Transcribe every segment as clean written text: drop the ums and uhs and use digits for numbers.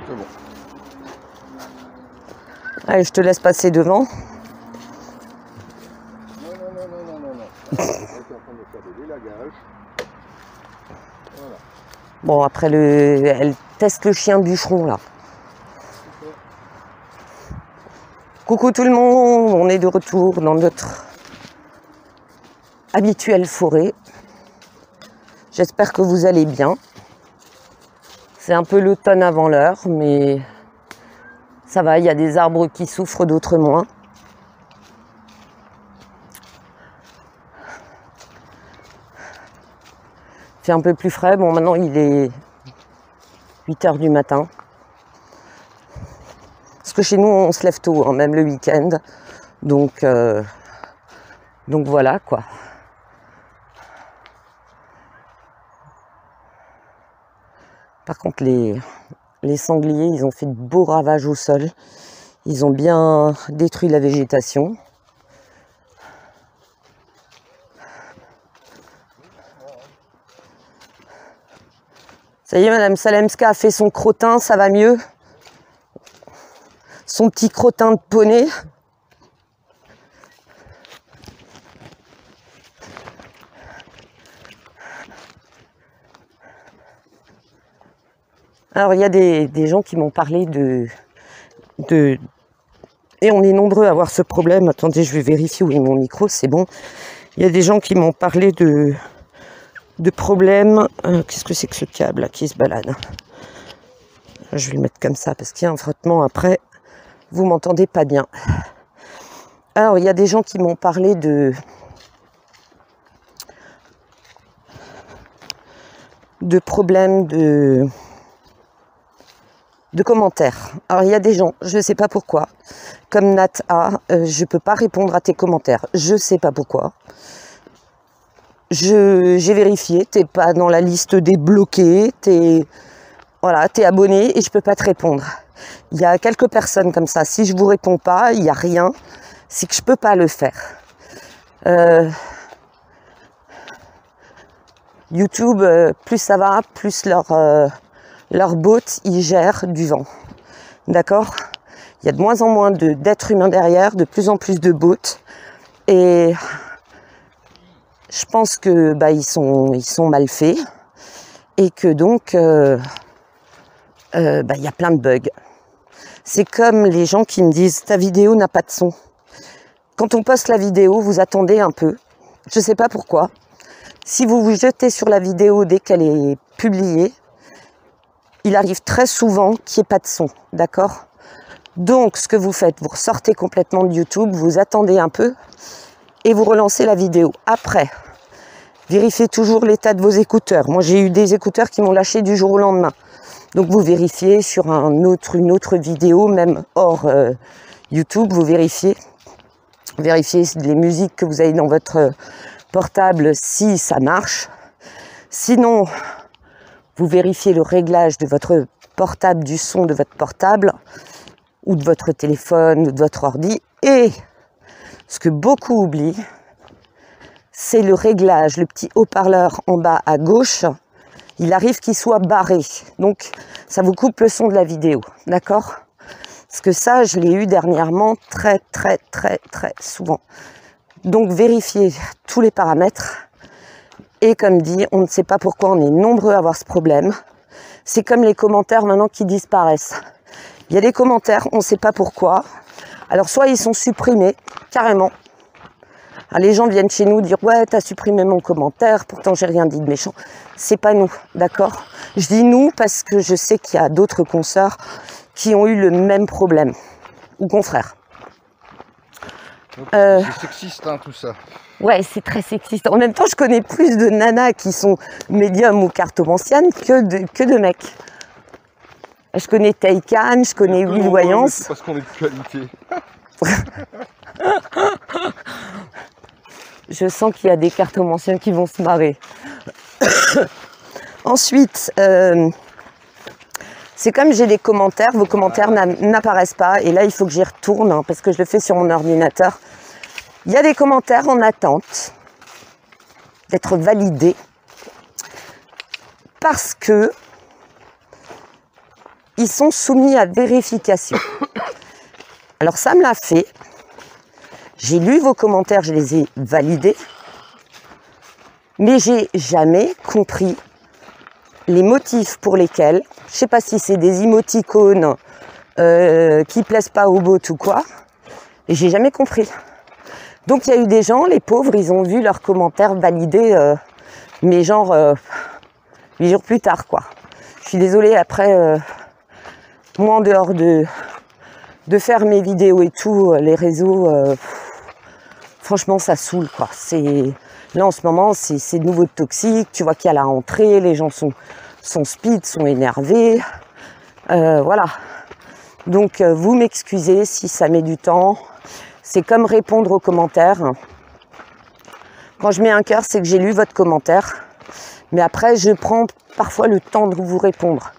C'est bon. Allez, je te laisse passer devant. Non. Je suis en train de faire des élagages. Voilà. Bon, après, elle teste le chien bûcheron, là. Coucou tout le monde, on est de retour dans notre habituelle forêt. J'espère que vous allez bien. C'est un peu l'automne avant l'heure, mais ça va, il y a des arbres qui souffrent, d'autres moins. Il fait un peu plus frais. Bon, maintenant il est 8 h du matin. Parce que chez nous, on se lève tôt, hein, même le week-end. Donc voilà, quoi. Par contre, les sangliers, ils ont fait de beaux ravages au sol. Ils ont bien détruit la végétation. Ça y est, Madame Salemska a fait son crottin, ça va mieux? Son petit crottin de poney. Alors, il y a des gens qui m'ont parlé de... Et on est nombreux à avoir ce problème. Attendez, je vais vérifier où est mon micro, c'est bon. Il y a des gens qui m'ont parlé de problèmes. Qu'est-ce que c'est que ce câble là qui se balade? Je vais le mettre comme ça parce qu'il y a un frottement après. Vous m'entendez pas bien. Alors, il y a des gens qui m'ont parlé de problèmes de commentaires. Alors, il y a des gens, je ne sais pas pourquoi, comme Nat A, je ne peux pas répondre à tes commentaires. Je ne sais pas pourquoi. J'ai vérifié, tu n'es pas dans la liste des bloqués, voilà, tu es abonné et je ne peux pas te répondre. Il y a quelques personnes comme ça. Si je ne vous réponds pas, il n'y a rien. C'est que je ne peux pas le faire. YouTube, plus ça va, plus leur bot, ils gèrent du vent. D'accord? Il y a de moins en moins d'êtres humains derrière, de plus en plus de bots. Et je pense que ils sont mal faits. Et que donc, il y a plein de bugs. C'est comme les gens qui me disent « ta vidéo n'a pas de son ». Quand on poste la vidéo, vous attendez un peu. Je ne sais pas pourquoi. Si vous vous jetez sur la vidéo dès qu'elle est publiée, il arrive très souvent qu'il n'y ait pas de son. D'accord? Donc, ce que vous faites, vous ressortez complètement de YouTube, vous attendez un peu et vous relancez la vidéo. Après, vérifiez toujours l'état de vos écouteurs. Moi, j'ai eu des écouteurs qui m'ont lâché du jour au lendemain. Donc vous vérifiez sur une autre vidéo, même hors YouTube, vous vérifiez les musiques que vous avez dans votre portable si ça marche. Sinon, vous vérifiez le réglage de votre portable, du son de votre portable, ou de votre téléphone, ou de votre ordi. Et ce que beaucoup oublient, c'est le réglage, le petit haut-parleur en bas à gauche. Il arrive qu'il soit barré, donc ça vous coupe le son de la vidéo, d'accord? Parce que ça, je l'ai eu dernièrement très souvent. Donc vérifiez tous les paramètres. Et comme dit, on ne sait pas pourquoi on est nombreux à avoir ce problème. C'est comme les commentaires maintenant qui disparaissent. Il y a des commentaires, on ne sait pas pourquoi. Alors soit ils sont supprimés, carrément. Alors, les gens viennent chez nous dire « ouais, t'as supprimé mon commentaire, pourtant j'ai rien dit de méchant ». C'est pas nous, d'accord? Je dis nous parce que je sais qu'il y a d'autres consoeurs qui ont eu le même problème, ou confrères. C'est sexiste, hein, tout ça. Ouais, c'est très sexiste. En même temps, je connais plus de nanas qui sont médiums ou cartomanciennes que de mecs. Je connais Taycan, je connais Will Voyance. C'est parce qu'on est de qualité. Je sens qu'il y a des cartomanciens qui vont se marrer. Ensuite, c'est comme j'ai des commentaires, vos commentaires n'apparaissent pas. Et là, il faut que j'y retourne, hein, parce que je le fais sur mon ordinateur. Il y a des commentaires en attente d'être validés. Parce que ils sont soumis à vérification. Alors ça me l'a fait. J'ai lu vos commentaires, je les ai validés. Mais j'ai jamais compris les motifs pour lesquels, je ne sais pas si c'est des émoticônes qui plaisent pas aux bots ou quoi, et j'ai jamais compris. Donc il y a eu des gens, les pauvres, ils ont vu leurs commentaires validés, mais genre 8 jours plus tard, quoi. Je suis désolée, après, moi en dehors de faire mes vidéos et tout, les réseaux, franchement ça saoule, quoi. Là en ce moment, c'est de nouveau toxique, tu vois qu'il y a la rentrée, les gens sont speed, sont énervés, voilà. Donc vous m'excusez si ça met du temps, c'est comme répondre aux commentaires. Quand je mets un cœur, c'est que j'ai lu votre commentaire, mais après je prends parfois le temps de vous répondre.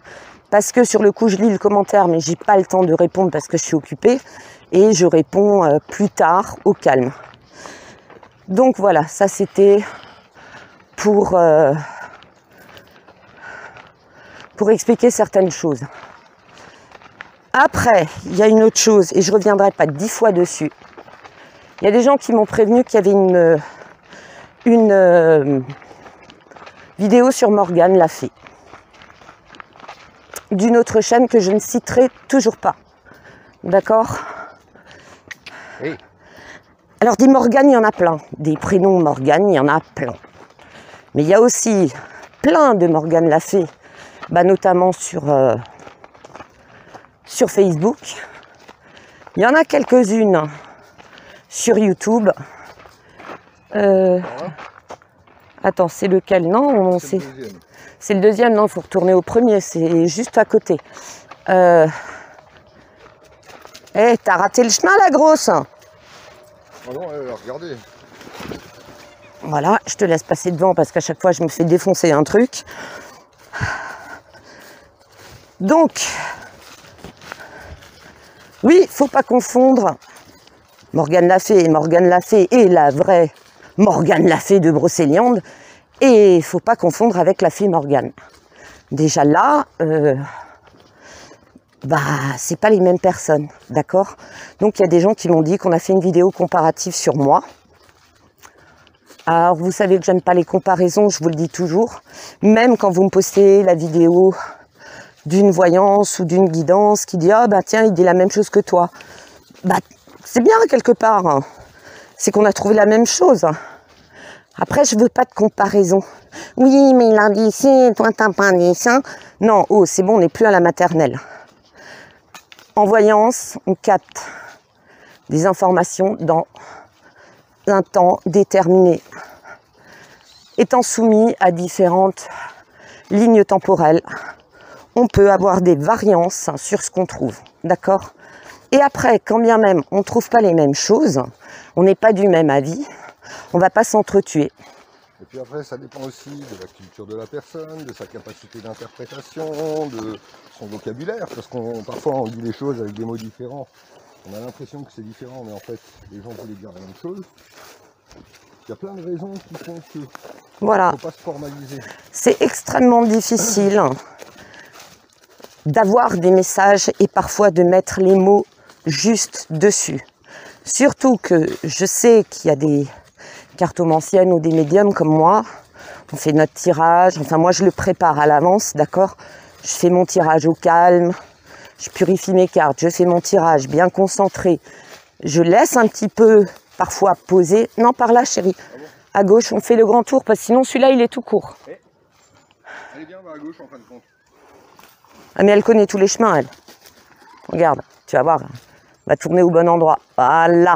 Parce que sur le coup, je lis le commentaire, mais j'ai pas le temps de répondre parce que je suis occupée, et je réponds plus tard, au calme. Donc voilà, ça c'était pour expliquer certaines choses. Après, il y a une autre chose, et je ne reviendrai pas 10 fois dessus. Il y a des gens qui m'ont prévenu qu'il y avait une vidéo sur Morgane Lafay, d'une autre chaîne que je ne citerai toujours pas. D'accord ? Oui. Alors des Morgane, il y en a plein. Des prénoms Morgane, il y en a plein. Mais il y a aussi plein de Morgane Lafay, notamment sur Facebook. Il y en a quelques-unes sur YouTube. Attends, c'est lequel? Non, c'est le deuxième. Non, il faut retourner au premier. C'est juste à côté. T'as raté le chemin, la grosse. Oh non, regardez. Voilà, je te laisse passer devant parce qu'à chaque fois, je me fais défoncer un truc. Donc, oui, faut pas confondre Morgane Lafay. Morgane Lafay est la vraie Morgane Lafay de Brocéliande. Et il faut pas confondre avec Lafay Morgane. Déjà là, c'est pas les mêmes personnes, d'accord? Donc il y a des gens qui m'ont dit qu'on a fait une vidéo comparative sur moi. Alors vous savez que j'aime pas les comparaisons, je vous le dis toujours. Même quand vous me postez la vidéo d'une voyance ou d'une guidance qui dit « Ah tiens, il dit la même chose que toi ». C'est bien quelque part, hein. C'est qu'on a trouvé la même chose. Après, je veux pas de comparaison. Oui, mais il a dit ci, toi t'as pas dit ça. Non, c'est bon, on n'est plus à la maternelle. En voyance, on capte des informations dans un temps déterminé, étant soumis à différentes lignes temporelles. On peut avoir des variances sur ce qu'on trouve, d'accord? Et après, quand bien même on ne trouve pas les mêmes choses, on n'est pas du même avis, on ne va pas s'entretuer. Et puis après, ça dépend aussi de la culture de la personne, de sa capacité d'interprétation, de son vocabulaire, parce qu'on parfois on dit les choses avec des mots différents. On a l'impression que c'est différent, mais en fait, les gens voulaient dire la même chose. Il y a plein de raisons qui font que voilà. Il ne faut pas se formaliser. C'est extrêmement difficile d'avoir des messages et parfois de mettre les mots juste dessus. Surtout que je sais qu'il y a des cartomanciennes ou des médiums comme moi, on fait notre tirage, enfin moi je le prépare à l'avance, d'accord? Je fais mon tirage au calme, je purifie mes cartes, je fais mon tirage bien concentré, je laisse un petit peu parfois poser, non par là chérie, à gauche on fait le grand tour parce que sinon celui-là il est tout court. Allez bien, à gauche en fin de compte. Ah mais elle connaît tous les chemins elle, regarde, tu vas voir, elle va tourner au bon endroit, voilà.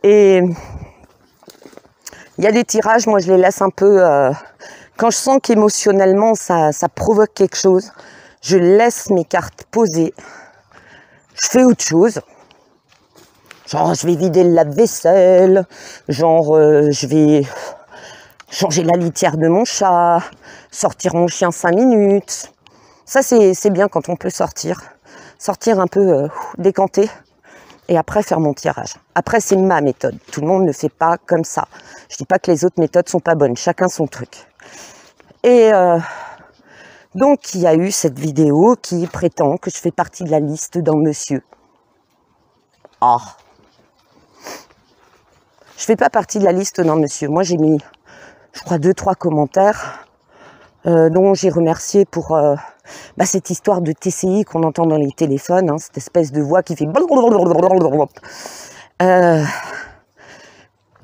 Et il y a des tirages, moi je les laisse un peu, quand je sens qu'émotionnellement ça provoque quelque chose, je laisse mes cartes poser, je fais autre chose, genre je vais vider le lave-vaisselle, genre je vais changer la litière de mon chat, sortir mon chien 5 minutes, ça c'est bien quand on peut sortir un peu décanté. Et après faire mon tirage. Après c'est ma méthode, tout le monde ne fait pas comme ça. Je dis pas que les autres méthodes sont pas bonnes, chacun son truc. Et Donc, il y a eu cette vidéo qui prétend que je fais partie de la liste d'un monsieur. Ah, je fais pas partie de la liste d'un monsieur. Moi, j'ai mis, je crois, 2-3 commentaires dont j'ai remercié pour cette histoire de TCI qu'on entend dans les téléphones, hein, cette espèce de voix qui fait...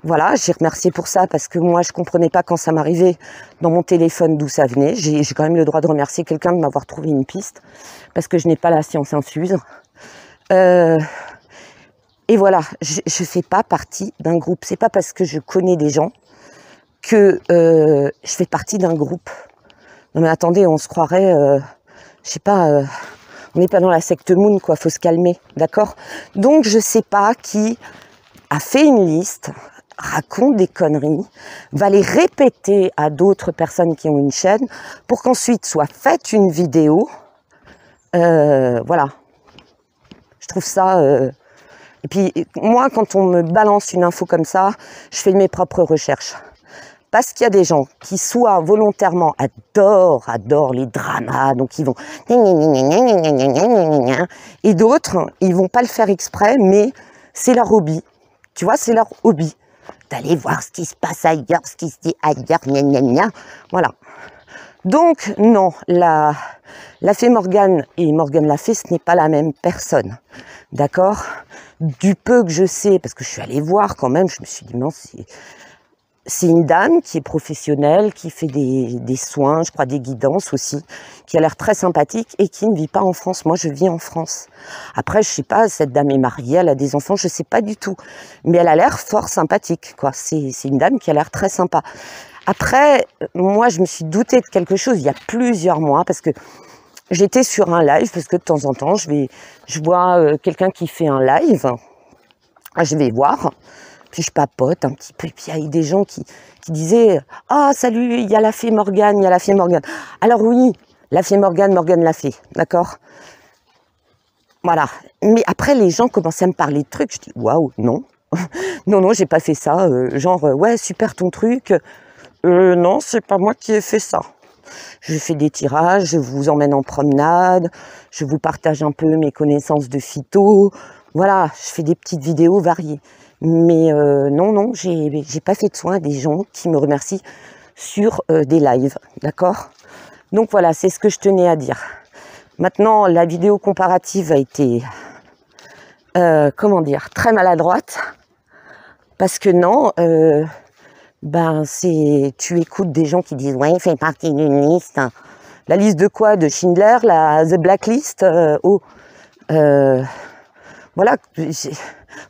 Voilà, j'ai remercié pour ça parce que moi, je comprenais pas quand ça m'arrivait dans mon téléphone d'où ça venait. J'ai quand même le droit de remercier quelqu'un de m'avoir trouvé une piste parce que je n'ai pas la science infuse. Et voilà, je fais pas partie d'un groupe. C'est pas parce que je connais des gens que je fais partie d'un groupe. Non mais attendez, on se croirait, je sais pas, on n'est pas dans la secte Moon, quoi, faut se calmer, d'accord? Donc je sais pas qui a fait une liste, raconte des conneries, va les répéter à d'autres personnes qui ont une chaîne pour qu'ensuite soit faite une vidéo. Voilà. Je trouve ça... Et puis moi, quand on me balance une info comme ça, je fais mes propres recherches. Parce qu'il y a des gens qui soit volontairement adorent les dramas, donc ils vont... Et d'autres, ils vont pas le faire exprès, mais c'est leur hobby. Tu vois, c'est leur hobby. D'aller voir ce qui se passe ailleurs, ce qui se dit ailleurs, gna gna gna. Voilà. Donc, non, la fée Morgane et Morgane la fée, ce n'est pas la même personne. D'accord? Du peu que je sais, parce que je suis allée voir quand même, je me suis dit, non, c'est une dame qui est professionnelle, qui fait des soins, je crois des guidances aussi, qui a l'air très sympathique et qui ne vit pas en France. Moi, je vis en France. Après, je sais pas, cette dame est mariée, elle a des enfants, je sais pas du tout. Mais elle a l'air fort sympathique, quoi. C'est une dame qui a l'air très sympa. Après, moi, je me suis doutée de quelque chose il y a plusieurs mois, parce que j'étais sur un live, parce que de temps en temps, je vois quelqu'un qui fait un live, je vais voir, puis je papote un petit peu, et puis il y a des gens qui disaient « Ah, salut, il y a la fée Morgane, il y a la fée Morgane. » Alors oui, la fée Morgane, Morgane la fée, d'accord? Voilà. Mais après, les gens commençaient à me parler de trucs, je dis « Waouh, non, non, j'ai pas fait ça. Ouais, super ton truc. Non, c'est pas moi qui ai fait ça. Je fais des tirages, je vous emmène en promenade, je vous partage un peu mes connaissances de phyto. Voilà, je fais des petites vidéos variées. Mais non, j'ai pas fait de soin à des gens qui me remercient sur des lives, d'accord? Donc voilà, c'est ce que je tenais à dire. Maintenant, la vidéo comparative a été, comment dire, très maladroite. Parce que non, tu écoutes des gens qui disent « Ouais, il fait partie d'une liste. » La liste de quoi? De Schindler? The Blacklist? Voilà,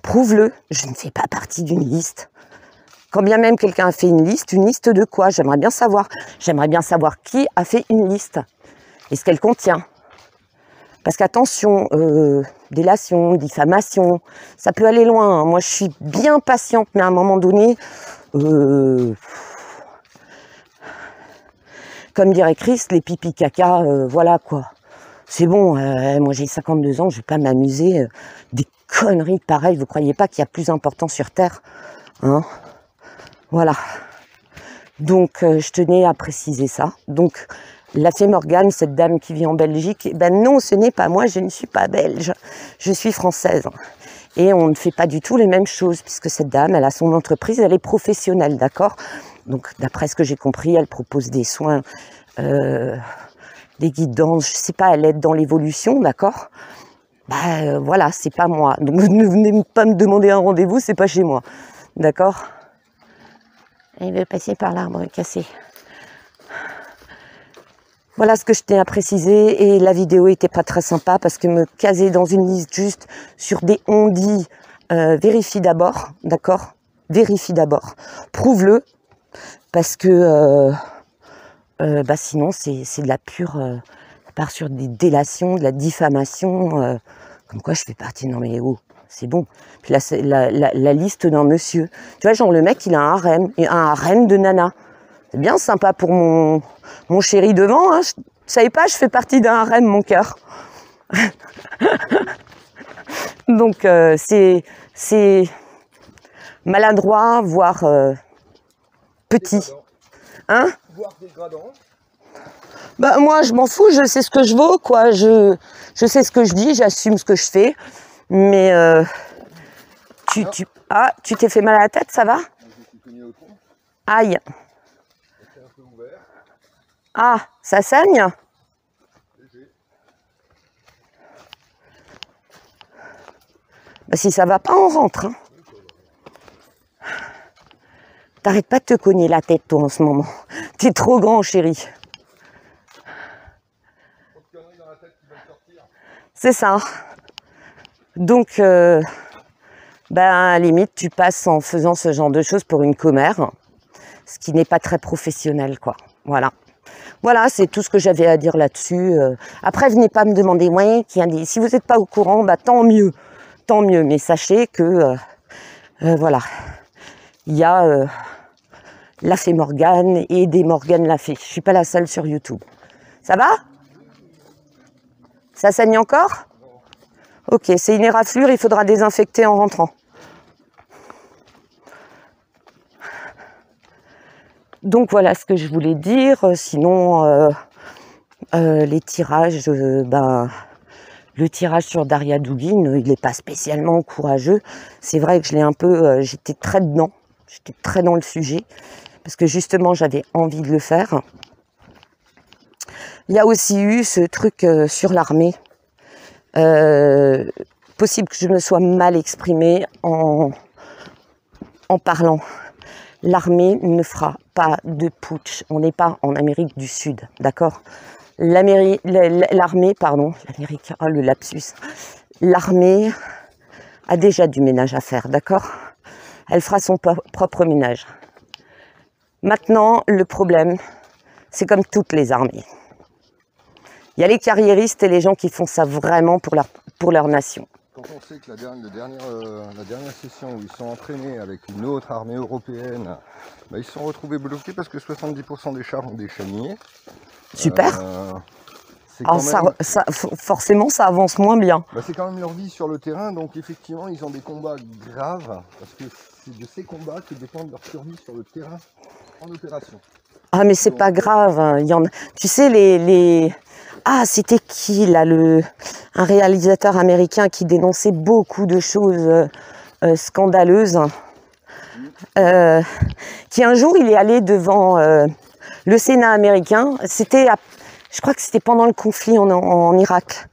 prouve-le. Je ne fais pas partie d'une liste. Quand bien même quelqu'un a fait une liste de quoi? J'aimerais bien savoir. J'aimerais bien savoir qui a fait une liste et ce qu'elle contient. Parce qu'attention, délation, diffamation, ça peut aller loin. Hein. Moi, je suis bien patiente, mais à un moment donné, comme dirait Christ, les pipi caca, voilà quoi. C'est bon, moi j'ai 52 ans, je vais pas m'amuser. Des conneries pareilles, vous croyez pas qu'il y a plus important sur Terre, hein? Voilà. Donc, je tenais à préciser ça. Donc, la fée Morgane, cette dame qui vit en Belgique, ben non, ce n'est pas moi, je ne suis pas belge, je suis française. Et on ne fait pas du tout les mêmes choses, puisque cette dame, elle a son entreprise, elle est professionnelle, d'accord? Donc, d'après ce que j'ai compris, elle propose des soins, des guidances, je sais pas, elle aide dans l'évolution, d'accord? Voilà, c'est pas moi. Donc, ne venez pas me demander un rendez-vous, c'est pas chez moi, d'accord? Il veut passer par l'arbre cassé. Voilà ce que je tenais à préciser, et la vidéo était pas très sympa parce que me caser dans une liste juste sur des on-dit, vérifie d'abord, d'accord? Vérifie d'abord. Prouve-le, parce que sinon c'est de la pure... ça part sur des délations, de la diffamation, comme quoi je fais partie... Non mais oh, c'est bon. Puis là, c'est la liste d'un monsieur. Tu vois, genre le mec, il a un harem de nana. C'est bien sympa pour mon chéri devant. Hein. Je savais pas, je fais partie d'un harem, mon cœur. Donc, c'est maladroit, voire petit. Hein? Voire dégradant. Bah moi je m'en fous, je sais ce que je vaux, quoi. Je sais ce que je dis, j'assume ce que je fais. Mais ah, tu t'es fait mal à la tête, ça va? Aïe. Ah, ça saigne? Bah, si ça va pas, on rentre. Hein. T'arrêtes pas de te cogner la tête, toi, en ce moment. T'es trop grand, chérie. C'est ça. Donc, ben, à la limite, tu passes en faisant ce genre de choses pour une commère, ce qui n'est pas très professionnel, quoi. Voilà. Voilà, c'est tout ce que j'avais à dire là-dessus. Après, venez pas me demander, ouais, si vous n'êtes pas au courant, bah, tant mieux. Tant mieux. Mais sachez que, voilà, il y a la fée Morgane et des Morgane la fée. Je suis pas la seule sur YouTube. Ça va? Ça saigne encore? Ok, c'est une éraflure, il faudra désinfecter en rentrant. Donc voilà ce que je voulais dire. Sinon, les tirages, ben, le tirage sur Daria Dugin, il n'est pas spécialement courageux. C'est vrai que je l'ai un peu, j'étais très dedans, j'étais très dans le sujet, parce que justement j'avais envie de le faire. Il y a aussi eu ce truc sur l'armée. Possible que je me sois mal exprimée en parlant. L'armée ne fera pas de putsch. On n'est pas en Amérique du Sud, d'accord? L'armée, pardon, l'Amérique, oh le lapsus. L'armée a déjà du ménage à faire, d'accord? Elle fera son propre ménage. Maintenant, le problème, c'est comme toutes les armées. Il y a les carriéristes et les gens qui font ça vraiment pour leur nation. Quand on sait que la dernière session où ils sont entraînés avec une autre armée européenne, bah, ils se sont retrouvés bloqués parce que 70% des chars ont des chenillés. Super. Alors forcément, ça avance moins bien. Bah, c'est quand même leur vie sur le terrain, donc effectivement, ils ont des combats graves, parce que c'est de ces combats que dépendent leur survie sur le terrain en opération. Ah, mais c'est pas grave. Il y en a, tu sais, Ah, c'était qui, là, un réalisateur américain qui dénonçait beaucoup de choses scandaleuses. Qui un jour, il est allé devant le Sénat américain. Je crois que c'était pendant le conflit en Irak.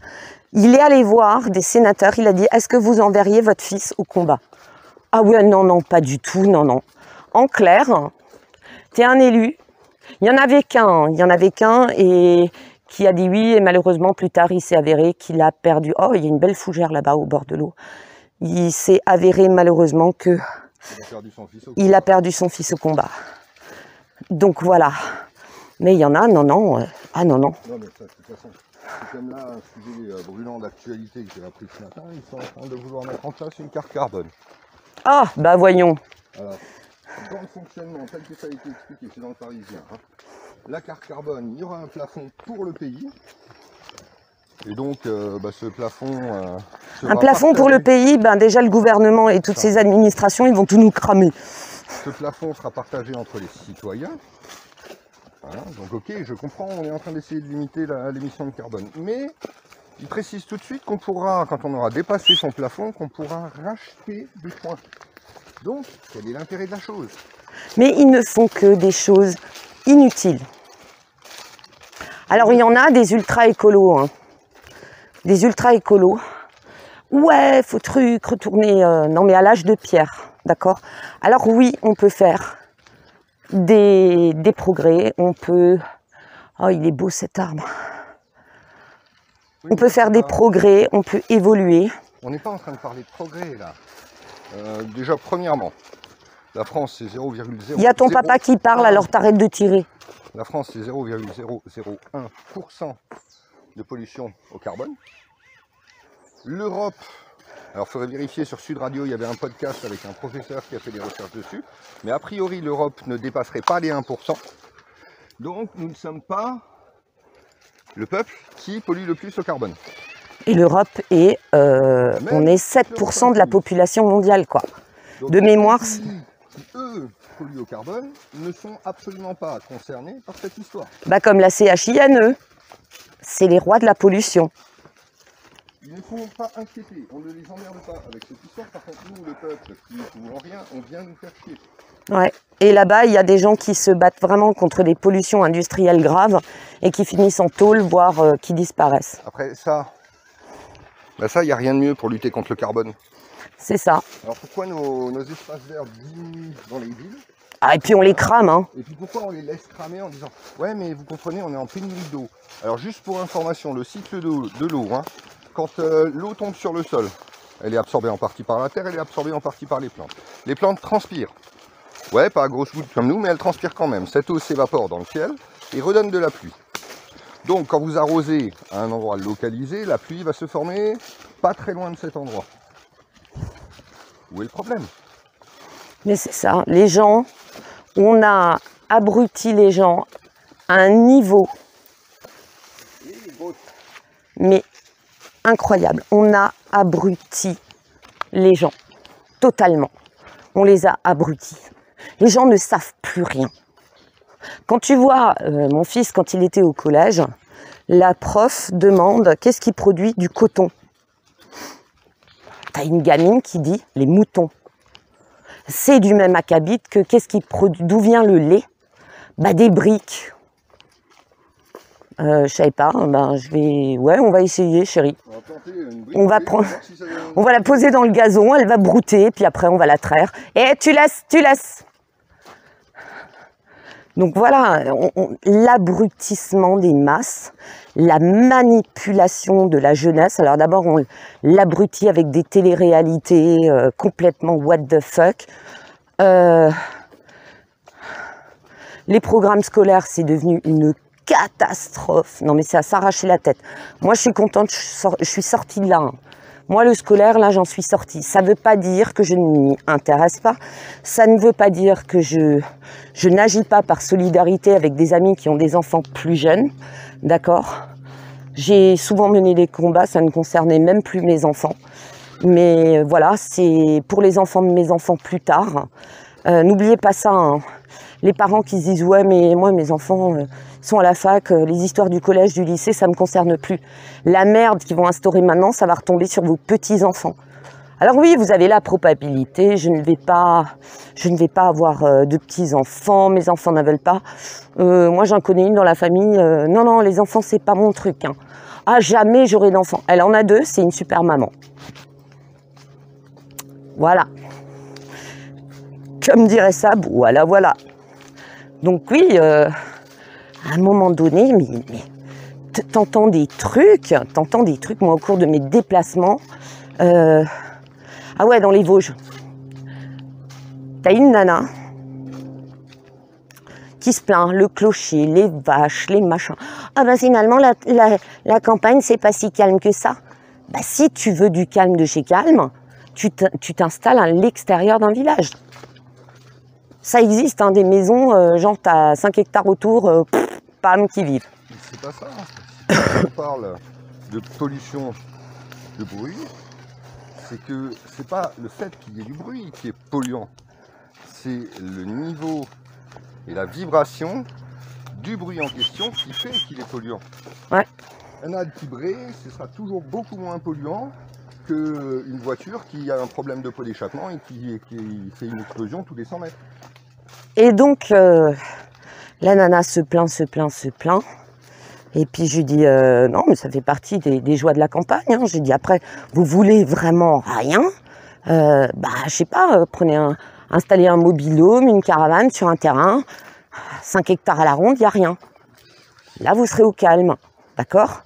Il est allé voir des sénateurs. Il a dit, est-ce que vous enverriez votre fils au combat? Ah oui, non, pas du tout, non. En clair, tu es un élu. Il y en avait qu'un et qui a dit oui, et malheureusement, plus tard, il s'est avéré qu'il a perdu... Oh, il y a une belle fougère là-bas au bord de l'eau. Il s'est avéré malheureusement que il a perdu son fils au combat. Donc voilà. Mais il y en a, non. Ah non. Non, mais ça, de toute façon, c'est comme là un sujet brûlant d'actualité que j'ai appris ce matin, ils sont en train de vouloir mettre en place une carte carbone. Ah, bah voyons. Alors, dans le fonctionnement tel que ça a été expliqué, c'est dans le Parisien, hein. La carte carbone, il y aura un plafond pour le pays. Et donc, ce plafond... un plafond pour le pays, ben déjà le gouvernement et toutes ses administrations, ils vont tout nous cramer. Ce plafond sera partagé entre les citoyens. Voilà, donc ok, je comprends, on est en train d'essayer de limiter l'émission de carbone. Mais il précise tout de suite qu'on pourra, quand on aura dépassé son plafond, qu'on pourra racheter des points. Donc, quel est l'intérêt de la chose? Mais ils ne font que des choses inutiles. Alors il y en a des ultra écolos, hein. Des ultra écolos. Ouais, faut retourner, non mais à l'âge de pierre, d'accord? Alors oui, on peut faire des progrès, on peut... Oh, il est beau cet arbre. Oui, on peut faire des progrès, on peut évoluer. On n'est pas en train de parler de progrès là. Déjà, premièrement, la France c'est 0,0... Il y a ton papa qui parle, alors t'arrêtes de tirer. La France c'est 0,001% de pollution au carbone. L'Europe, alors il faudrait vérifier sur Sud Radio, il y avait un podcast avec un professeur qui a fait des recherches dessus, mais a priori l'Europe ne dépasserait pas les 1%. Donc nous ne sommes pas le peuple qui pollue le plus au carbone. Et l'Europe est, on est 7% de la population mondiale, quoi. Donc, de mémoire. Eux polluent au carbone ne sont absolument pas concernés par cette histoire. Bah comme la CHINE, c'est les rois de la pollution. Ils ne sont pas inquiétés, on ne les emmerde pas avec cette histoire. Par contre, nous, le peuple, qui ne pouvons rien, on vient nous faire chier. Ouais. Et là-bas, il y a des gens qui se battent vraiment contre des pollutions industrielles graves et qui finissent en tôle, voire qui disparaissent. Après, ça, il n'y a rien de mieux pour lutter contre le carbone. C'est ça. Alors pourquoi nos espaces verts diminuent dans les villes? Ah, et puis on les crame, hein. Et puis pourquoi on les laisse cramer en disant « Ouais, mais vous comprenez, on est en pénurie d'eau. » Alors juste pour information, le cycle de l'eau, hein, quand l'eau tombe sur le sol, elle est absorbée en partie par la terre, elle est absorbée en partie par les plantes. Les plantes transpirent. Ouais, pas à grosses gouttes comme nous, mais elles transpirent quand même. Cette eau s'évapore dans le ciel et redonne de la pluie. Donc quand vous arrosez à un endroit localisé, la pluie va se former pas très loin de cet endroit. Où est le problème? Mais c'est ça, les gens, on a abruti les gens à un niveau, mais incroyable. On a abruti les gens, totalement. On les a abrutis. Les gens ne savent plus rien. Quand tu vois mon fils, quand il était au collège, la prof demande qu'est-ce qui produit du coton. T'as une gamine qui dit les moutons. C'est du même acabit que qu'est-ce qui produit, d'où vient le lait? Bah des briques. Je savais pas, ben je vais, ouais, on va essayer, chérie. On va planter une brique. On va prendre, on va la poser dans le gazon, elle va brouter, puis après on va la traire. Et tu laisses. Donc voilà, l'abrutissement des masses, la manipulation de la jeunesse. Alors d'abord, on l'abrutit avec des téléréalités complètement what the fuck. Les programmes scolaires, c'est devenu une catastrophe. Non mais c'est à s'arracher la tête. Moi, je suis contente, je suis sortie de là. Hein. Moi, le scolaire, là, j'en suis sortie. Ça ne veut pas dire que je ne m'y intéresse pas. Ça ne veut pas dire que je n'agis pas par solidarité avec des amis qui ont des enfants plus jeunes. D'accord? J'ai souvent mené des combats, ça ne concernait même plus mes enfants. Mais voilà, c'est pour les enfants de mes enfants plus tard. N'oubliez pas ça, hein. Les parents qui se disent « Ouais, mais moi, mes enfants sont à la fac, les histoires du collège, du lycée, ça ne me concerne plus. » La merde qu'ils vont instaurer maintenant, ça va retomber sur vos petits-enfants. Alors oui, vous avez la probabilité, je ne vais pas avoir de petits-enfants, mes enfants n'en veulent pas. Moi, j'en connais une dans la famille. Non, les enfants, c'est pas mon truc. Hein. Ah, jamais j'aurai d'enfants. Elle en a 2, c'est une super maman. Voilà. Comme dirait Sab, voilà. Donc oui, à un moment donné, mais t'entends des trucs, moi au cours de mes déplacements. Ah ouais, dans les Vosges, t'as une nana qui se plaint, le clocher, les vaches, les machins. Ah ben finalement, la campagne, c'est pas si calme que ça. Bah si tu veux du calme de chez calme, tu t'installes à l'extérieur d'un village. Ça existe, hein, des maisons, genre t'as 5 hectares autour, pam, qui vivent. C'est pas ça. Si on parle de pollution de bruit, c'est que c'est pas le fait qu'il y ait du bruit qui est polluant. C'est le niveau et la vibration du bruit en question qui fait qu'il est polluant. Ouais. Un âne qui brée, ce sera toujours beaucoup moins polluant qu'une voiture qui a un problème de pot d'échappement et qui fait une explosion tous les 100 mètres. Et donc, la nana se plaint. Et puis je lui dis, non, mais ça fait partie des joies de la campagne. Hein. J'ai dit, après, vous voulez vraiment rien, je sais pas, installez un mobil-home, une caravane sur un terrain, 5 hectares à la ronde, il n'y a rien. Là, vous serez au calme, d'accord?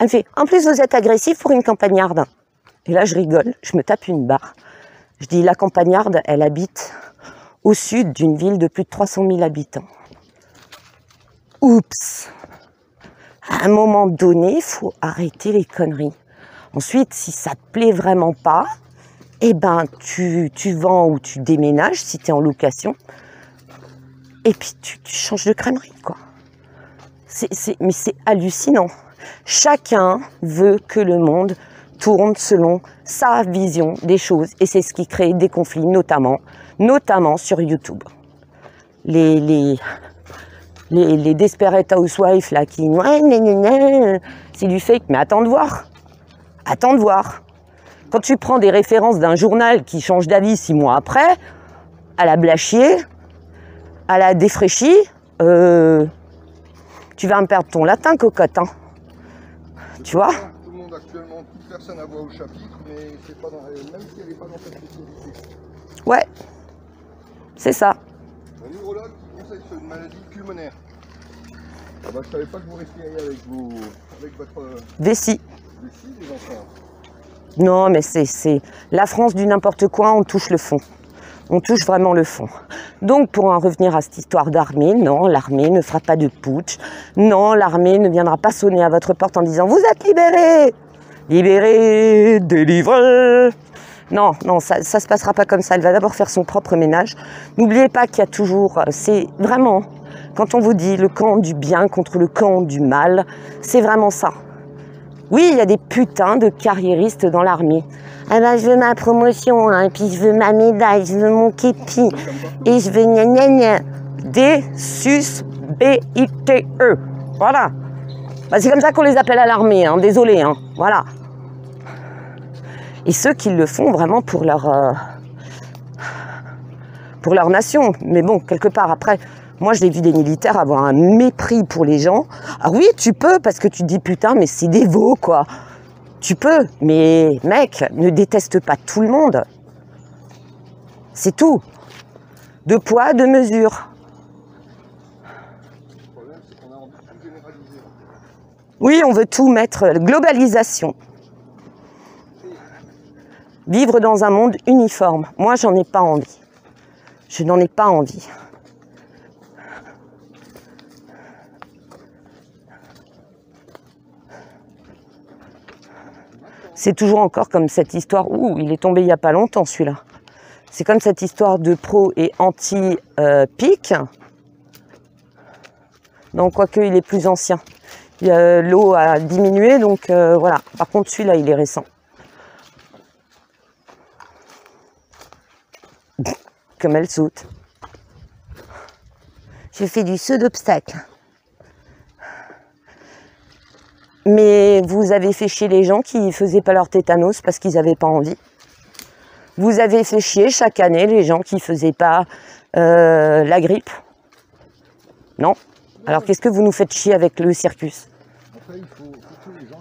Elle me fait, en plus, vous êtes agressif pour une campagnarde. Et là, je rigole, je me tape une barre. Je dis, la campagnarde, elle habite au sud d'une ville de plus de 300 000 habitants. Oups! À un moment donné, il faut arrêter les conneries. Ensuite, si ça te plaît vraiment pas, eh ben, tu vends ou tu déménages si tu es en location. Et puis, tu changes de crèmerie, quoi. Mais c'est hallucinant. Chacun veut que le monde tourne selon sa vision des choses. Et c'est ce qui crée des conflits, notamment sur YouTube. Les Desperate Housewives là qui c'est du fake, mais attends de voir. Attends de voir. Quand tu prends des références d'un journal qui change d'avis 6 mois après, à la Blachier, à la défraîchie, tu vas me perdre ton latin, cocotte. Hein. Tu vois? Tout le monde actuellement, toute personne a voix au chapitre, mais c'est pas dans, même si elle n'est pas dans cette spécialité. Ouais, c'est ça. Un neurologue qui conseille sur une maladie pulmonaire. Ah bah, je savais pas que vous respiriez avec votre vessie. Vessie, les enfants. Non, mais c'est la France du n'importe quoi, on touche le fond. On touche vraiment le fond. Donc, pour en revenir à cette histoire d'armée, non, l'armée ne fera pas de putsch. Non, l'armée ne viendra pas sonner à votre porte en disant « Vous êtes libérés !»« Libérés, délivrés !» Non, non, ça se passera pas comme ça. Elle va d'abord faire son propre ménage. N'oubliez pas qu'il y a toujours... C'est vraiment... Quand on vous dit le camp du bien contre le camp du mal, c'est vraiment ça. Oui, il y a des putains de carriéristes dans l'armée. Ah ben, je veux ma promotion, hein, et puis je veux ma médaille, je veux mon képi, et je veux gna gna gna. D-SUS-B-I-T-E. Voilà. Ben, c'est comme ça qu'on les appelle à l'armée, hein, désolé, hein. Voilà. Et ceux qui le font vraiment pour leur nation. Mais bon, quelque part, après... Moi, j'ai vu des militaires avoir un mépris pour les gens. Ah oui, tu peux, parce que tu te dis, putain, mais c'est des veaux, quoi. Tu peux, mais mec, ne déteste pas tout le monde. C'est tout. Deux poids, deux mesures. Le problème, c'est qu'on a envie de tout généraliser. Oui, on veut tout mettre. Globalisation. Vivre dans un monde uniforme. Moi, j'en ai pas envie. Je n'en ai pas envie. C'est toujours encore comme cette histoire, il est tombé il n'y a pas longtemps celui-là. C'est comme cette histoire de pro et anti-pic. Donc quoique il est plus ancien. L'eau a diminué, donc voilà. Par contre celui-là il est récent. Comme elle saute. J'ai fait du saut d'obstacle. Mais vous avez fait chier les gens qui ne faisaient pas leur tétanos parce qu'ils n'avaient pas envie. Vous avez fait chier chaque année les gens qui ne faisaient pas la grippe. Non. Alors qu'est-ce que vous nous faites chier avec le circus? Après, il faut que les gens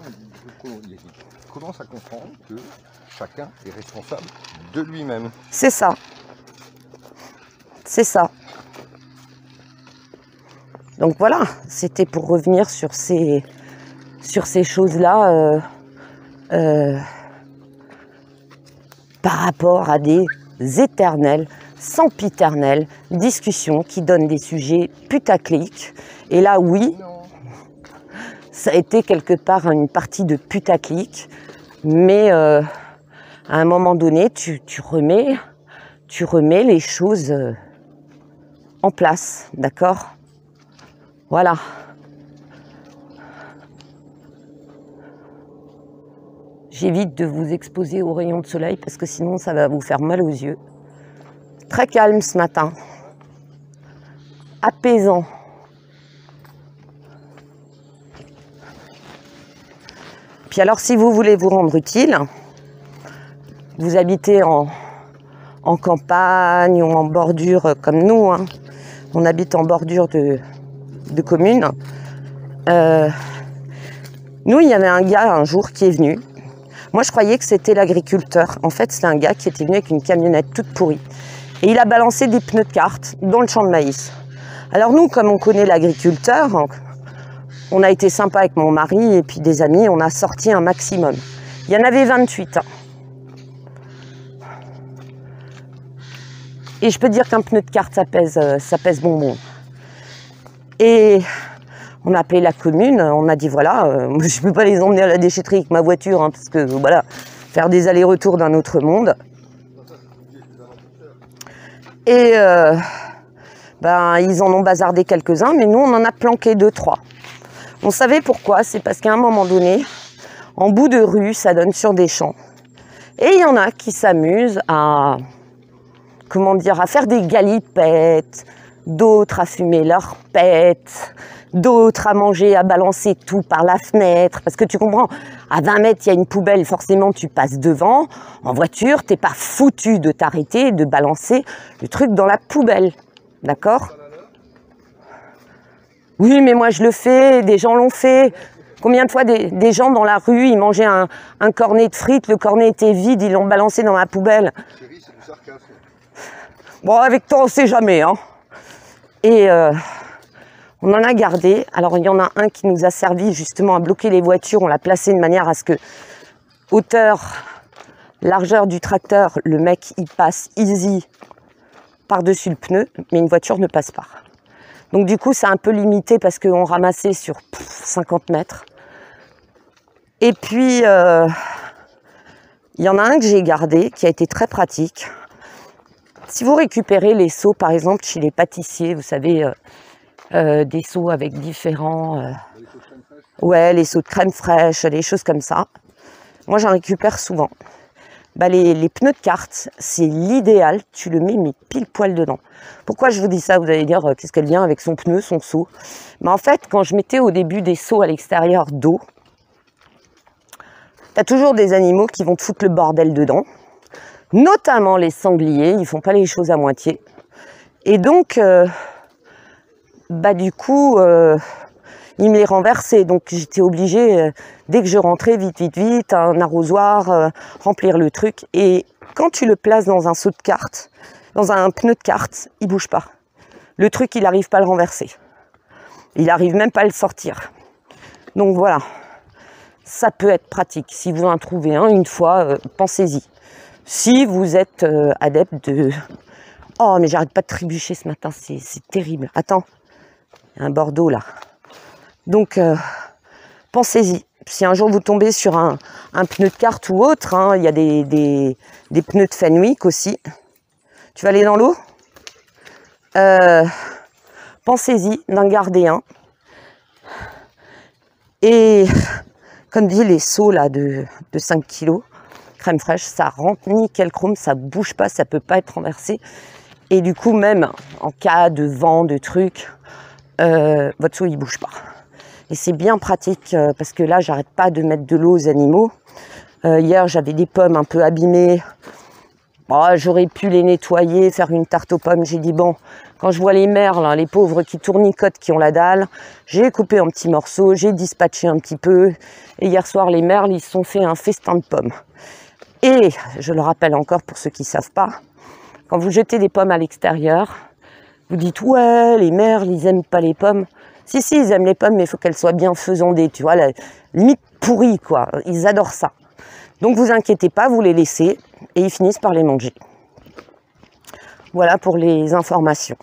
commencent à comprendre que chacun est responsable de lui-même. C'est ça. C'est ça. Donc voilà, c'était pour revenir sur ces choses-là par rapport à des éternelles, sempiternelles discussions qui donnent des sujets putaclic. Et là, oui, ça a été quelque part une partie de putaclic, mais à un moment donné, tu remets les choses en place, d'accord? Voilà. J'évite de vous exposer aux rayons de soleil parce que sinon ça va vous faire mal aux yeux. Très calme ce matin. Apaisant. Puis alors si vous voulez vous rendre utile, vous habitez en campagne ou en bordure comme nous, hein. On habite en bordure de communes. Nous, il y avait un gars un jour qui est venu. Moi, je croyais que c'était l'agriculteur. En fait, c'est un gars qui était venu avec une camionnette toute pourrie. Et il a balancé des pneus de carte dans le champ de maïs. Alors nous, comme on connaît l'agriculteur, on a été sympa avec mon mari et puis des amis, on a sorti un maximum. Il y en avait 28. Et je peux dire qu'un pneu de carte, ça pèse bonbon. Et on a appelé la commune, on a dit voilà, je ne peux pas les emmener à la déchetterie avec ma voiture, hein, parce que voilà, faire des allers-retours d'un autre monde. Et ils en ont bazardé quelques-uns, mais nous on en a planqué 2-3. On savait pourquoi, c'est parce qu'à un moment donné, en bout de rue, ça donne sur des champs. Et il y en a qui s'amusent à, comment dire, à faire des galipettes, d'autres à fumer leurs pètes, d'autres à manger, à balancer tout par la fenêtre. Parce que tu comprends, à 20 mètres, il y a une poubelle, forcément tu passes devant. En voiture, t'es pas foutu de t'arrêter, de balancer le truc dans la poubelle. D'accord? Oui, mais moi je le fais, des gens l'ont fait. Combien de fois des gens dans la rue, ils mangeaient un cornet de frites, le cornet était vide, ils l'ont balancé dans la poubelle. Chérie, c'est du sarcasme. Bon, avec toi, on sait jamais, hein. Et on en a gardé. Alors, il y en a un qui nous a servi justement à bloquer les voitures. On l'a placé de manière à ce que hauteur, largeur du tracteur, le mec, il passe easy par-dessus le pneu, mais une voiture ne passe pas. Donc, du coup, c'est un peu limité parce qu'on ramassait sur 50 mètres. Et puis, il y en a un que j'ai gardé qui a été très pratique. Si vous récupérez les seaux, par exemple, chez les pâtissiers, vous savez, des seaux avec différents... ouais, les seaux de crème fraîche, des choses comme ça. Moi, j'en récupère souvent. Bah, les pneus de kart, c'est l'idéal. Tu le mets pile poil dedans. Pourquoi je vous dis ça? Vous allez dire, qu'est-ce qu'elle vient avec son pneu, son seau? Mais en fait, quand je mettais au début des seaux à l'extérieur d'eau, tu as toujours des animaux qui vont te foutre le bordel dedans. Notamment les sangliers, ils font pas les choses à moitié. Et donc, bah du coup, ils me les renversaient. Donc j'étais obligée, dès que je rentrais, vite, un arrosoir, remplir le truc. Et quand tu le places dans un seau de kart, dans un pneu de kart, il bouge pas. Le truc, il n'arrive pas à le renverser. Il n'arrive même pas à le sortir. Donc voilà, ça peut être pratique. Si vous en trouvez un une fois, pensez-y. Si vous êtes adepte de... Oh, mais j'arrête pas de trébucher ce matin, c'est terrible. Attends, il y a un Bordeaux là. Donc, pensez-y. Si un jour vous tombez sur un pneu de kart ou autre, hein, il y a des pneus de Fenwick aussi. Tu vas aller dans l'eau? Pensez-y d'en garder un. Et, comme dit, les seaux là de 5 kg, crème fraîche, ça rentre nickel chrome, ça bouge pas, ça peut pas être renversé. Et du coup, même en cas de vent, de trucs, votre seau il bouge pas. Et c'est bien pratique parce que là, j'arrête pas de mettre de l'eau aux animaux. Hier, j'avais des pommes un peu abîmées. Oh, j'aurais pu les nettoyer, faire une tarte aux pommes. J'ai dit bon, quand je vois les merles, hein, les pauvres qui tournicotent, qui ont la dalle, j'ai coupé en petits morceaux, j'ai dispatché un petit peu. Et hier soir, les merles, ils se sont fait un festin de pommes. Et, je le rappelle encore pour ceux qui ne savent pas, quand vous jetez des pommes à l'extérieur, vous dites « Ouais, les merles, ils n'aiment pas les pommes. » Si, ils aiment les pommes, mais il faut qu'elles soient bien faisandées, tu vois, la limite pourrie, quoi. Ils adorent ça. Donc, vous inquiétez pas, vous les laissez et ils finissent par les manger. Voilà pour les informations.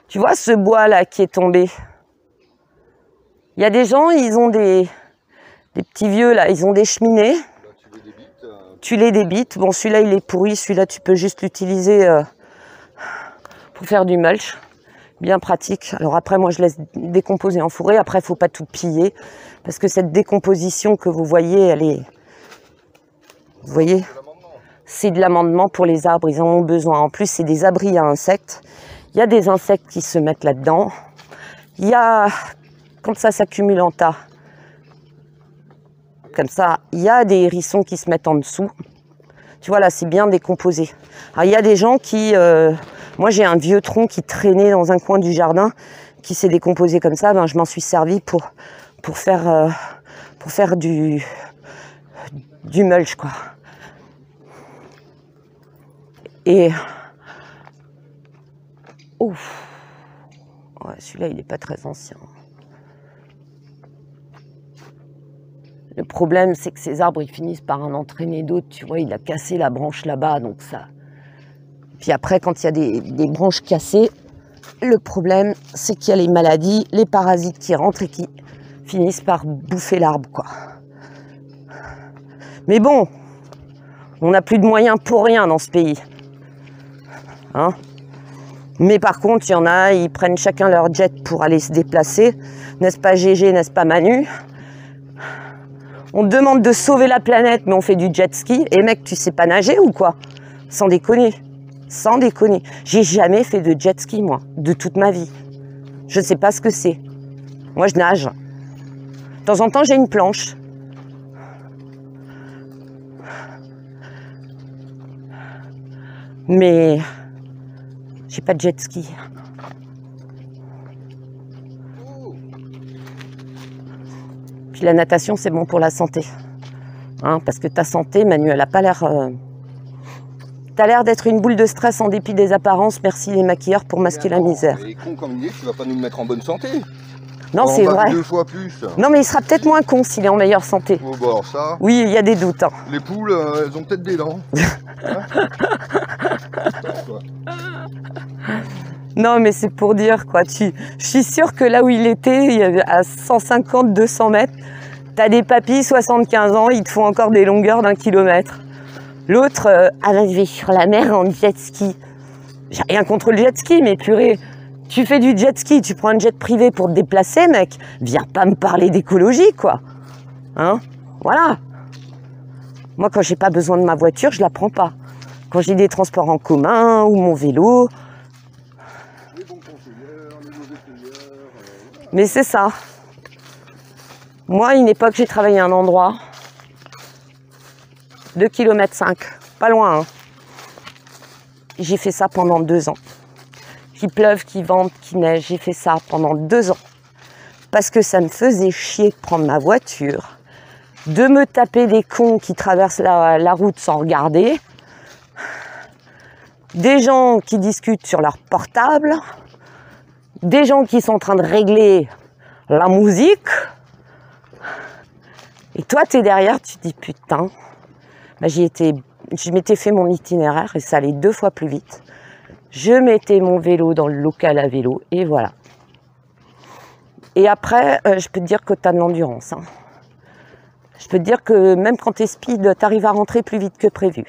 Tu vois ce bois-là qui est tombé? Il y a des gens, ils ont des petits vieux, là, ils ont des cheminées. Tu les débites. Bon, celui-là, il est pourri. Celui-là, tu peux juste l'utiliser pour faire du mulch. Bien pratique. Alors après, moi, je laisse décomposer en forêt. Après, il ne faut pas tout piller. Parce que cette décomposition que vous voyez, elle est... Vous voyez? C'est de l'amendement pour les arbres. Ils en ont besoin. En plus, c'est des abris à insectes. Il y a des insectes qui se mettent là-dedans. Il y a... Quand ça s'accumule en tas, comme ça, il y a des hérissons qui se mettent en dessous. Tu vois, là, c'est bien décomposé. Alors, il y a des gens qui... moi, j'ai un vieux tronc qui traînait dans un coin du jardin, qui s'est décomposé comme ça. Ben, je m'en suis servi pour faire du mulch, quoi. Et... Ouf. Ouais, celui-là, il n'est pas très ancien. Le problème, c'est que ces arbres, ils finissent par en entraîner d'autres. Tu vois, il a cassé la branche là-bas, donc ça... Puis après, quand il y a des branches cassées, le problème, c'est qu'il y a les maladies, les parasites qui rentrent et qui finissent par bouffer l'arbre, quoi. Mais bon, on n'a plus de moyens pour rien dans ce pays. Hein? Mais par contre, il y en a, ils prennent chacun leur jet pour aller se déplacer. N'est-ce pas Gégé, n'est-ce pas Manu? On te demande de sauver la planète, mais on fait du jet ski. Et mec, tu sais pas nager ou quoi? Sans déconner. Sans déconner. J'ai jamais fait de jet ski, moi, de toute ma vie. Je ne sais pas ce que c'est. Moi, je nage. De temps en temps, j'ai une planche. Mais j'ai pas de jet ski. Puis la natation, c'est bon pour la santé. Hein, parce que ta santé, Manu, elle a pas l'air... T'as l'air d'être une boule de stress en dépit des apparences. Merci les maquilleurs pour masquer la misère. Et con comme il est, tu vas pas nous mettre en bonne santé. Non, c'est vrai. 2 fois plus. Non, mais il sera peut-être moins con s'il est en meilleure santé. Oh, bah alors ça. Oui, il y a des doutes. Hein. Les poules, elles ont peut-être des dents. Hein. Non, mais c'est pour dire, quoi. Je suis sûre que là où il était, à 150, 200 mètres, t'as des papis, 75 ans, ils te font encore des longueurs d'1 kilomètre. L'autre, je vais sur la mer en jet ski. J'ai rien contre le jet ski, mais purée, tu fais du jet ski, tu prends un jet privé pour te déplacer, mec. Viens pas me parler d'écologie, quoi. Hein? Voilà. Moi, quand j'ai pas besoin de ma voiture, je la prends pas. Quand j'ai des transports en commun ou mon vélo. Les bons conseillers, les mauvais payeurs. Mais c'est ça. Moi, à une époque, j'ai travaillé à un endroit. 2,5 km, pas loin. Hein. J'ai fait ça pendant 2 ans. Qu'il pleuve, qu'il vente, qu'il neige, j'ai fait ça pendant 2 ans. Parce que ça me faisait chier de prendre ma voiture, de me taper des cons qui traversent la route sans regarder, des gens qui discutent sur leur portable, des gens qui sont en train de régler la musique. Et toi, tu es derrière, tu te dis putain, bah, je m'étais fait mon itinéraire et ça allait 2 fois plus vite. Je mettais mon vélo dans le local à vélo et voilà. Et après, je peux te dire que tu as de l'endurance. Hein. Je peux te dire que même quand tu es speed, tu arrives à rentrer plus vite que prévu.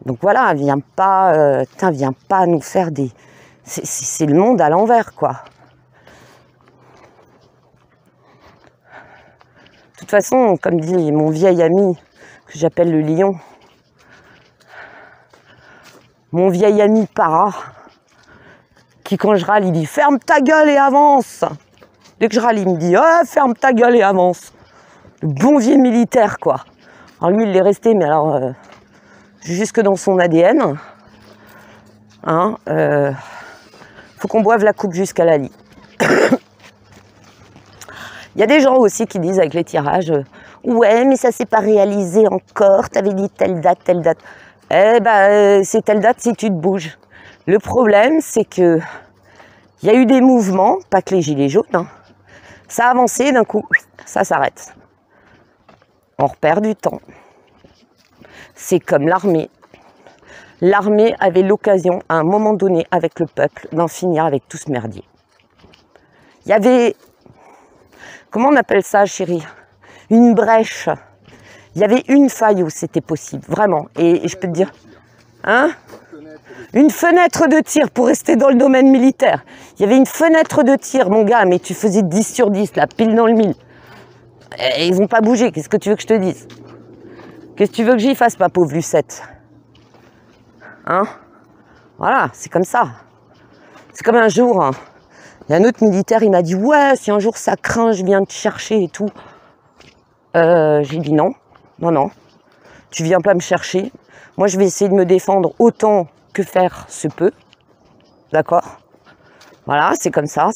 Donc voilà, viens pas nous faire des... C'est le monde à l'envers, quoi. De toute façon, comme dit mon vieil ami, que j'appelle le lion, mon vieil ami Para, qui quand je râle, il dit « Ferme ta gueule et avance !» Dès que je râle, il me dit « Oh, ferme ta gueule et avance !» Le bon vieux militaire, quoi. Alors lui, il est resté, mais alors, jusque dans son ADN. Hein, faut qu'on boive la coupe jusqu'à la lie. Il y a des gens aussi qui disent avec les tirages « Ouais, mais ça s'est pas réalisé encore, t'avais dit telle date, telle date. » Eh ben, c'est telle date si tu te bouges. Le problème, c'est que il y a eu des mouvements, pas que les gilets jaunes, hein. Ça a avancé, d'un coup, ça s'arrête. On repère du temps. C'est comme l'armée. L'armée avait l'occasion, à un moment donné, avec le peuple, d'en finir avec tout ce merdier. Il y avait... Comment on appelle ça, chérie? Une brèche. Il y avait une faille où c'était possible, vraiment. Et je peux te dire... Hein? Une fenêtre de tir pour rester dans le domaine militaire. Il y avait une fenêtre de tir, mon gars, mais tu faisais 10 sur 10, là, pile dans le mille. Et ils vont pas bouger, qu'est-ce que tu veux que je te dise? Qu'est-ce que tu veux que j'y fasse, ma pauvre Lucette? Hein? Voilà, c'est comme ça. C'est comme un jour, hein, il y a un autre militaire, il m'a dit « Ouais, si un jour ça craint, je viens te chercher et tout. » J'ai dit non, non, non. Tu viens pas me chercher. Moi, je vais essayer de me défendre autant que faire se peut. D'accord? Voilà, c'est comme ça.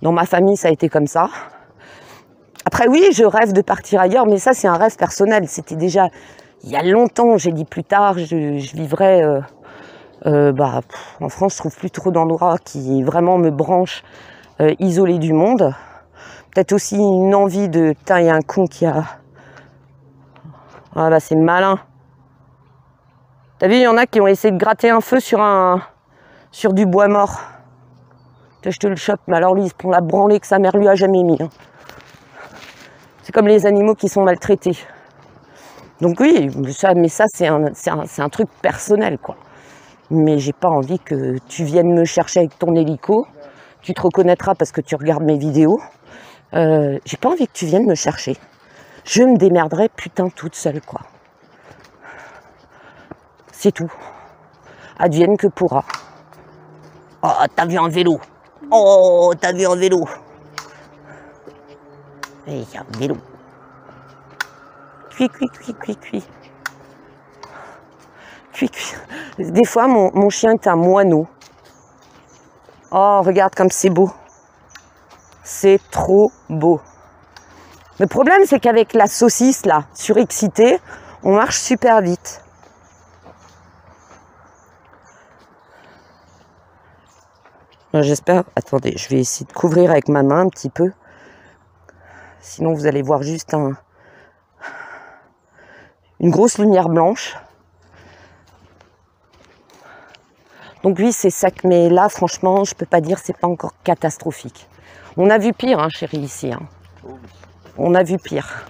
Dans ma famille, ça a été comme ça. Après, oui, je rêve de partir ailleurs, mais ça, c'est un rêve personnel. C'était déjà il y a longtemps. J'ai dit plus tard, je vivrai... en France, je trouve plus trop d'endroits qui vraiment me branchent isolés du monde. Peut-être aussi une envie de... Putain, il y a un con qui a... Ah bah, c'est malin. T'as vu, il y en a qui ont essayé de gratter un feu sur du bois mort. Je te le chope, mais alors lui, il se prend la branlée que sa mère lui a jamais mis. Hein. C'est comme les animaux qui sont maltraités. Donc oui, mais ça c'est un truc personnel, quoi. Mais j'ai pas envie que tu viennes me chercher avec ton hélico. Tu te reconnaîtras parce que tu regardes mes vidéos. J'ai pas envie que tu viennes me chercher. Je me démerderai putain toute seule, quoi. C'est tout. Advienne que pourra. Oh, t'as vu un vélo. Oh, t'as vu un vélo. Il y a un vélo. Cuit, cuit, cuit, cuit, cuit. Cuit, cuit. Des fois, mon chien est un moineau. Oh, regarde comme c'est beau. C'est trop beau. Le problème, c'est qu'avec la saucisse, là, surexcitée, on marche super vite. J'espère... Attendez, je vais essayer de couvrir avec ma main un petit peu. Sinon, vous allez voir juste une grosse lumière blanche. Donc oui, c'est sec, mais là, franchement, je peux pas dire, c'est pas encore catastrophique. On a vu pire, hein, chérie, ici. Hein. On a vu pire.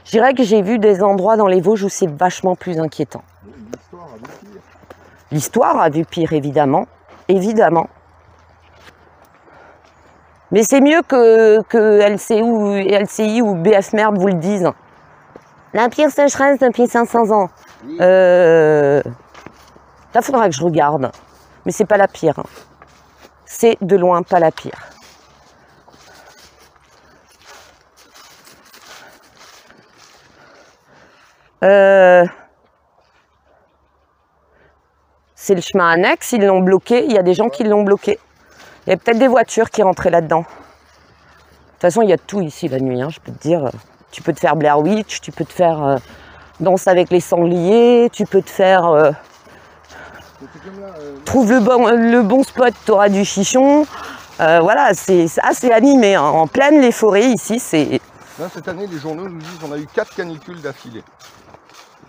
Je dirais que j'ai vu des endroits dans les Vosges où c'est vachement plus inquiétant. L'histoire a vu pire. L'histoire a vu pire, évidemment. Évidemment. Mais c'est mieux que LCI ou BF Merde vous le disent. La pire sécheresse depuis 500 ans. Oui. Là, il faudra que je regarde. Mais c'est pas la pire. C'est de loin pas la pire. C'est le chemin annexe, ils l'ont bloqué. Il y a des gens qui l'ont bloqué. Il y a peut-être des voitures qui rentraient là-dedans. De toute façon, il y a tout ici la nuit, hein, je peux te dire. Tu peux te faire Blair Witch, tu peux te faire Danse avec les sangliers, tu peux te faire... trouve le bon spot, tu auras du chichon. Voilà, c'est assez animé. Hein. En pleine les forêts, ici, c'est... Là, cette année, les journaux nous disent qu'on a eu 4 canicules d'affilée.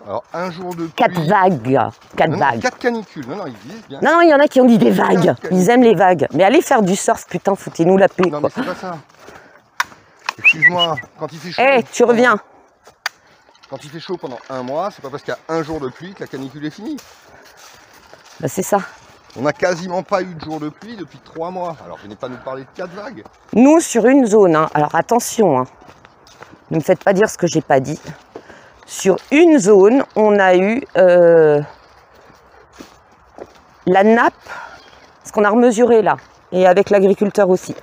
Alors, un jour de pluie... 4 vagues. 4 vagues. 4 canicules. Non, ils disent bien. Non, il y en a qui ont dit des vagues. Ils aiment les vagues. Mais allez faire du surf, putain, foutez-nous la paix. Non, mais c'est pas ça. Excuse-moi, quand il fait chaud... Hé, tu reviens. Quand il fait chaud pendant un mois, c'est pas parce qu'il y a un jour de pluie que la canicule est finie. Bah, c'est ça. On n'a quasiment pas eu de jour de pluie depuis 3 mois. Alors, venez pas nous parler de 4 vagues. Nous, sur une zone, hein, alors attention, hein, ne me faites pas dire ce que j'ai pas dit. Sur une zone, on a eu la nappe, ce qu'on a remesuré là, et avec l'agriculteur aussi.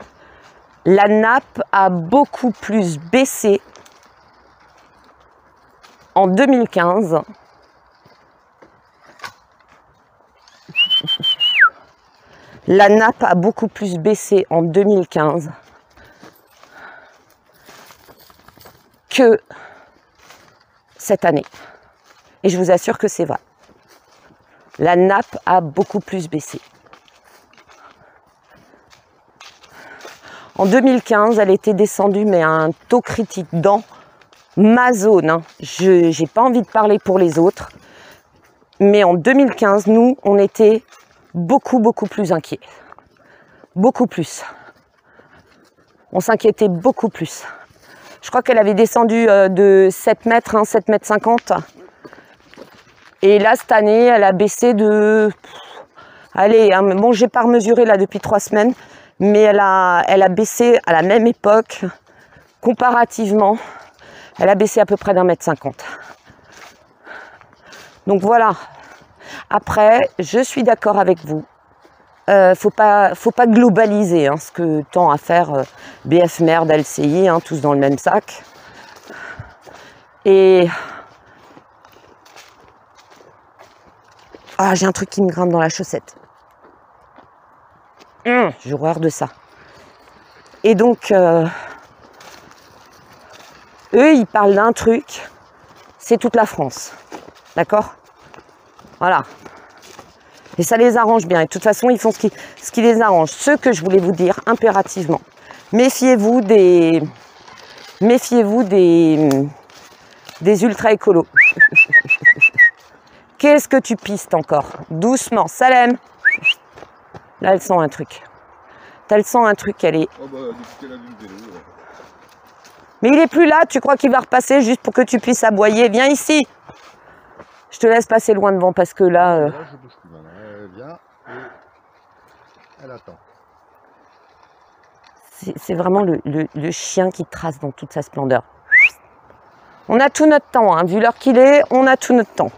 La nappe a beaucoup plus baissé en 2015. La nappe a beaucoup plus baissé en 2015 que cette année. Et je vous assure que c'est vrai. La nappe a beaucoup plus baissé. En 2015, elle était descendue, mais à un taux critique dans ma zone. Hein. Je n'ai pas envie de parler pour les autres. Mais en 2015, nous, on était beaucoup plus inquiets. Beaucoup plus. On s'inquiétait beaucoup plus. Je crois qu'elle avait descendu de 7 mètres, hein, 7 mètres 50. Et là, cette année, elle a baissé de... Allez, hein, bon, j'ai pas remesuré là depuis 3 semaines, mais elle a baissé à la même époque, comparativement, elle a baissé à peu près d'1,50 m. Donc voilà. Après, je suis d'accord avec vous. Faut pas globaliser hein, ce que tend à faire BF Merde, LCI, hein, tous dans le même sac. Et... Ah, j'ai un truc qui me grimpe dans la chaussette. J'ai horreur de ça. Et donc, eux, ils parlent d'un truc, c'est toute la France. D'accord ? Voilà. Et ça les arrange bien. Et de toute façon, ils font ce qui les arrange. Ce que je voulais vous dire impérativement. Méfiez-vous des ultra écolos. Qu'est-ce que tu pistes encore? Doucement. Salem. Là, elle sent un truc. Elle sent un truc, elle est... Oh bah, depuis qu'elle a vu le vélo, ouais. Mais il est plus là, tu crois qu'il va repasser juste pour que tu puisses aboyer? Viens ici. Je te laisse passer loin devant parce que là... Je bouge plus, Elle attend. C'est vraiment le chien qui trace dans toute sa splendeur. On a tout notre temps, hein. Vu l'heure qu'il est, on a tout notre temps.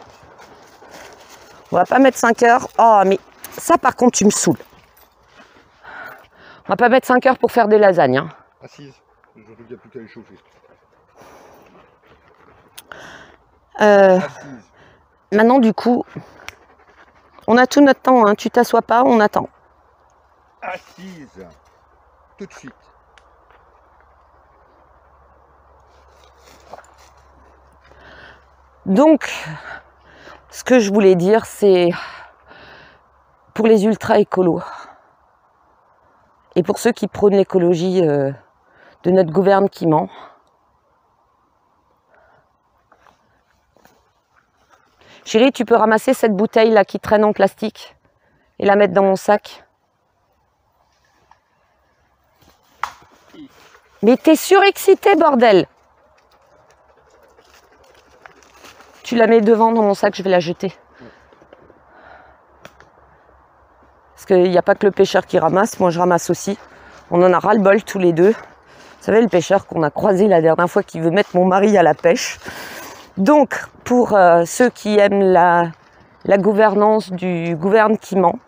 On va pas mettre 5 heures. Oh, mais ça, par contre, tu me saoules. On va pas mettre 5 heures pour faire des lasagnes. Hein. Assise, je trouve qu'il n'y a plus qu'à les chauffer. Maintenant, du coup, on a tout notre temps. Hein. Tu t'assois pas, on attend. Assise, tout de suite. Donc, ce que je voulais dire, c'est pour les ultra-écolos et pour ceux qui prônent l'écologie de notre gouverne qui ment, chérie, tu peux ramasser cette bouteille là qui traîne en plastique et la mettre dans mon sac? Mais t'es surexcité, bordel! Tu la mets devant dans mon sac, je vais la jeter. Parce qu'il n'y a pas que le pêcheur qui ramasse, moi je ramasse aussi. On en a ras-le-bol tous les deux. Vous savez, le pêcheur qu'on a croisé la dernière fois qui veut mettre mon mari à la pêche. Donc, pour ceux qui aiment la gouvernance du gouverne qui ment,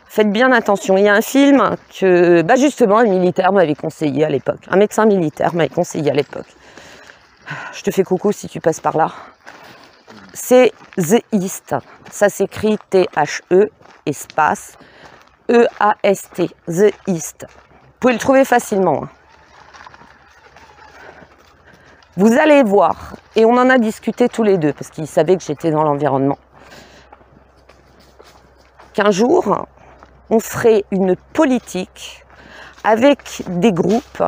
faites bien attention. Il y a un film que, justement, un militaire m'avait conseillé à l'époque. Un médecin militaire m'avait conseillé à l'époque. Je te fais coucou si tu passes par là. C'est The East. Ça s'écrit T-H-E, espace, E-A-S-T. The East. Vous pouvez le trouver facilement. Vous allez voir, et on en a discuté tous les deux, parce qu'il savait que j'étais dans l'environnement, qu'un jour, on ferait une politique avec des groupes.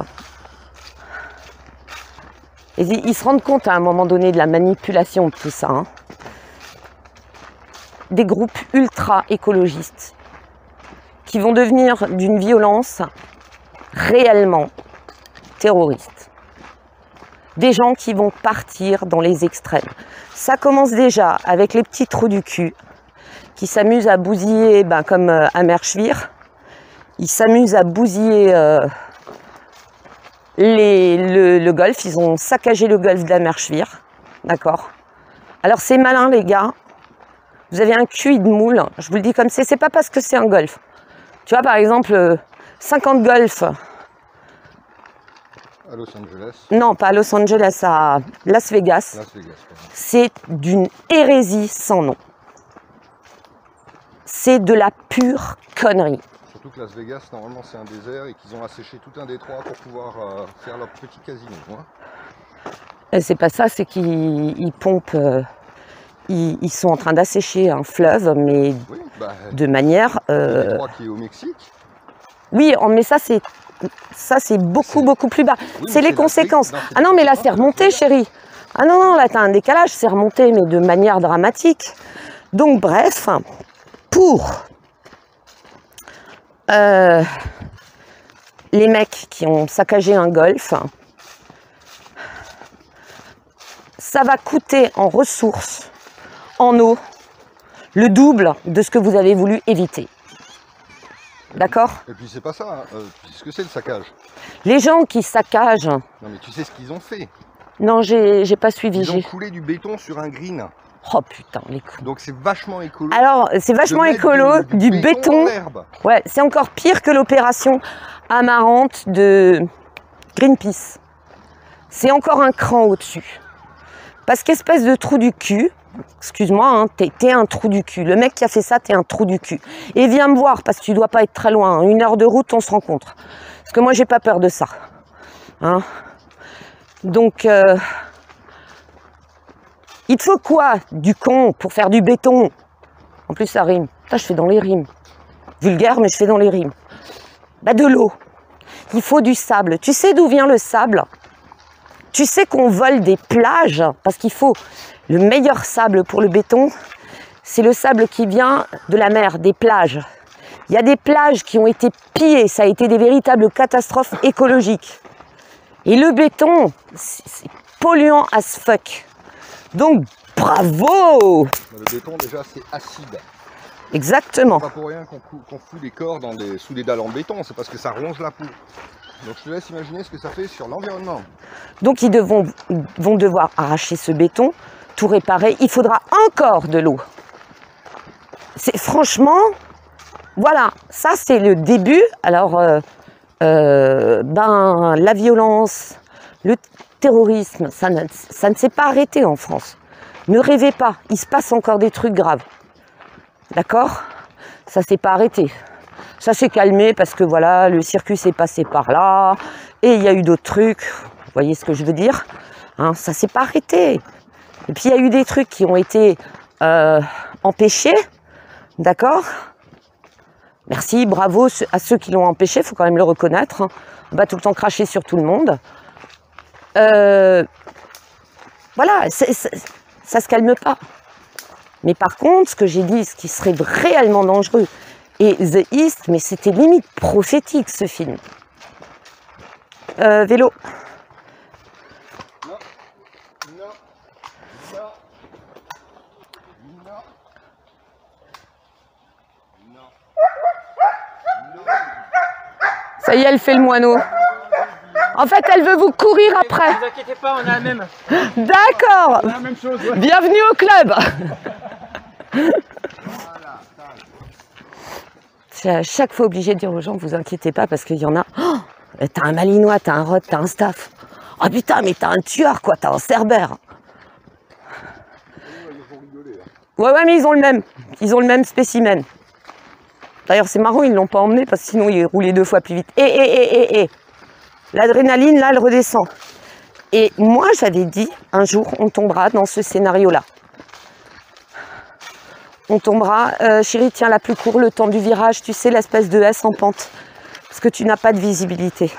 Et ils se rendent compte à un moment donné de la manipulation de tout ça. Hein. Des groupes ultra-écologistes qui vont devenir d'une violence réellement terroriste. Des gens qui vont partir dans les extrêmes. Ça commence déjà avec les petits trous du cul qui s'amusent à bousiller, comme Amerschwir. Ils s'amusent à bousiller le golfe. Ils ont saccagé le golfe d'Amerschwir. D'accord? Alors c'est malin les gars. Vous avez un QI de moule. Je vous le dis comme c'est pas parce que c'est un golfe. Tu vois par exemple 50 golfs. À Los Angeles. Non, pas à Los Angeles, à Las Vegas. Las Vegas, c'est d'une hérésie sans nom. C'est de la pure connerie. Surtout que Las Vegas, normalement, c'est un désert et qu'ils ont asséché tout un détroit pour pouvoir faire leur petit casino. Hein. C'est pas ça, c'est qu'ils pompent. Ils sont en train d'assécher un fleuve, mais oui, de manière. Le détroit qui est au Mexique. Oui, mais ça c'est beaucoup plus bas. Oui, c'est les conséquences. Ah non, mais là c'est remonté, chérie. Ah non, là t'as un décalage, c'est remonté, mais de manière dramatique. Donc bref, pour les mecs qui ont saccagé un golfe, ça va coûter en ressources, en eau, le double de ce que vous avez voulu éviter. D'accord? Et puis c'est pas ça, hein. Qu'est-ce que c'est le saccage? Les gens qui saccagent... Non mais tu sais ce qu'ils ont fait? Non, j'ai pas suivi. Ils ont coulé du béton sur un green. Oh putain, les coups. Donc c'est vachement écolo. Alors, c'est vachement écolo, du béton. Ouais, c'est encore pire que l'opération amarante de Greenpeace. C'est encore un cran au-dessus. Parce qu'espèce de trou du cul, excuse-moi, hein, t'es un trou du cul. Le mec qui a fait ça, t'es un trou du cul. Et viens me voir, parce que tu dois pas être très loin. 1 heure de route, on se rencontre. Parce que moi, j'ai pas peur de ça. Hein? Donc, il te faut quoi, du con, pour faire du béton? En plus, ça rime. Putain, je fais dans les rimes. Vulgaire, mais je fais dans les rimes. De l'eau. Il faut du sable. Tu sais d'où vient le sable? Tu sais qu'on vole des plages, parce qu'il faut le meilleur sable pour le béton, c'est le sable qui vient de la mer, des plages. Il y a des plages qui ont été pillées, ça a été des véritables catastrophes écologiques. Et le béton, c'est polluant as fuck. Donc, bravo! Le béton, déjà, c'est acide. Exactement. C'est pas pour rien qu'on fout des corps sous des dalles en béton, c'est parce que ça ronge la peau. Donc je te laisse imaginer ce que ça fait sur l'environnement. Donc ils vont devoir arracher ce béton, tout réparer. Il faudra encore de l'eau. Franchement, voilà, ça c'est le début. Alors, la violence, le terrorisme, ça ne s'est pas arrêté en France. Ne rêvez pas, il se passe encore des trucs graves. D'accord? Ça ne s'est pas arrêté. Ça s'est calmé parce que voilà, le circus est passé par là et il y a eu d'autres trucs. Vous voyez ce que je veux dire? Hein, ça ne s'est pas arrêté. Et puis il y a eu des trucs qui ont été empêchés. D'accord? Merci, bravo à ceux qui l'ont empêché, il faut quand même le reconnaître. On va tout le temps cracher sur tout le monde. Voilà, ça se calme pas. Mais par contre, ce que j'ai dit, ce qui serait réellement dangereux, et The East, mais c'était limite prophétique ce film. Vélo. Non, non, non, non, non, non. Ça y est, elle fait le moineau. En fait, elle veut vous courir après. Ne vous inquiétez pas, on a la même. D'accord. On a la même chose. Ouais. Bienvenue au club. Je suis à chaque fois obligée de dire aux gens, vous inquiétez pas, parce qu'il y en a. Oh, t'as un malinois, t'as un rot, t'as un staff. Oh putain, mais t'as un tueur, quoi, t'as un cerbère. Ouais, mais ils ont le même. Ils ont le même spécimen. D'ailleurs, c'est marrant, ils l'ont pas emmené, parce que sinon, il roulait 2 fois plus vite. L'adrénaline, là, elle redescend. Et moi, j'avais dit, un jour, on tombera dans ce scénario-là. On tombera, chérie, tiens la plus court, le temps du virage, tu sais, l'espèce de S en pente. Parce que tu n'as pas de visibilité.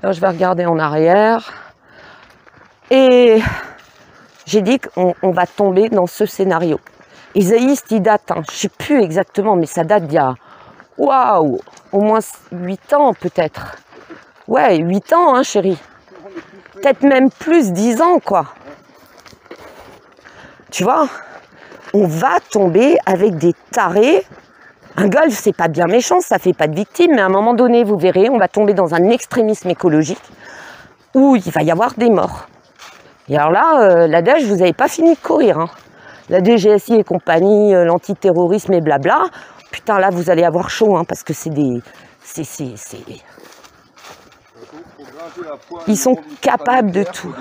Alors, je vais regarder en arrière. Et j'ai dit qu'on va tomber dans ce scénario. Et The East, il date, hein, je ne sais plus exactement, mais ça date d'il y a, waouh, au moins 8 ans peut-être. Ouais, 8 ans, hein, chérie. Peut-être même plus, 10 ans, quoi. Tu vois, on va tomber avec des tarés. Un golf, c'est pas bien méchant, ça fait pas de victimes, mais à un moment donné, vous verrez, on va tomber dans un extrémisme écologique où il va y avoir des morts. Et alors là, la DGSI, vous n'avez pas fini de courir. Hein. La DGSI et compagnie, l'antiterrorisme et blabla. Putain, là, vous allez avoir chaud, hein, parce que c'est des... Ils sont capables de tout.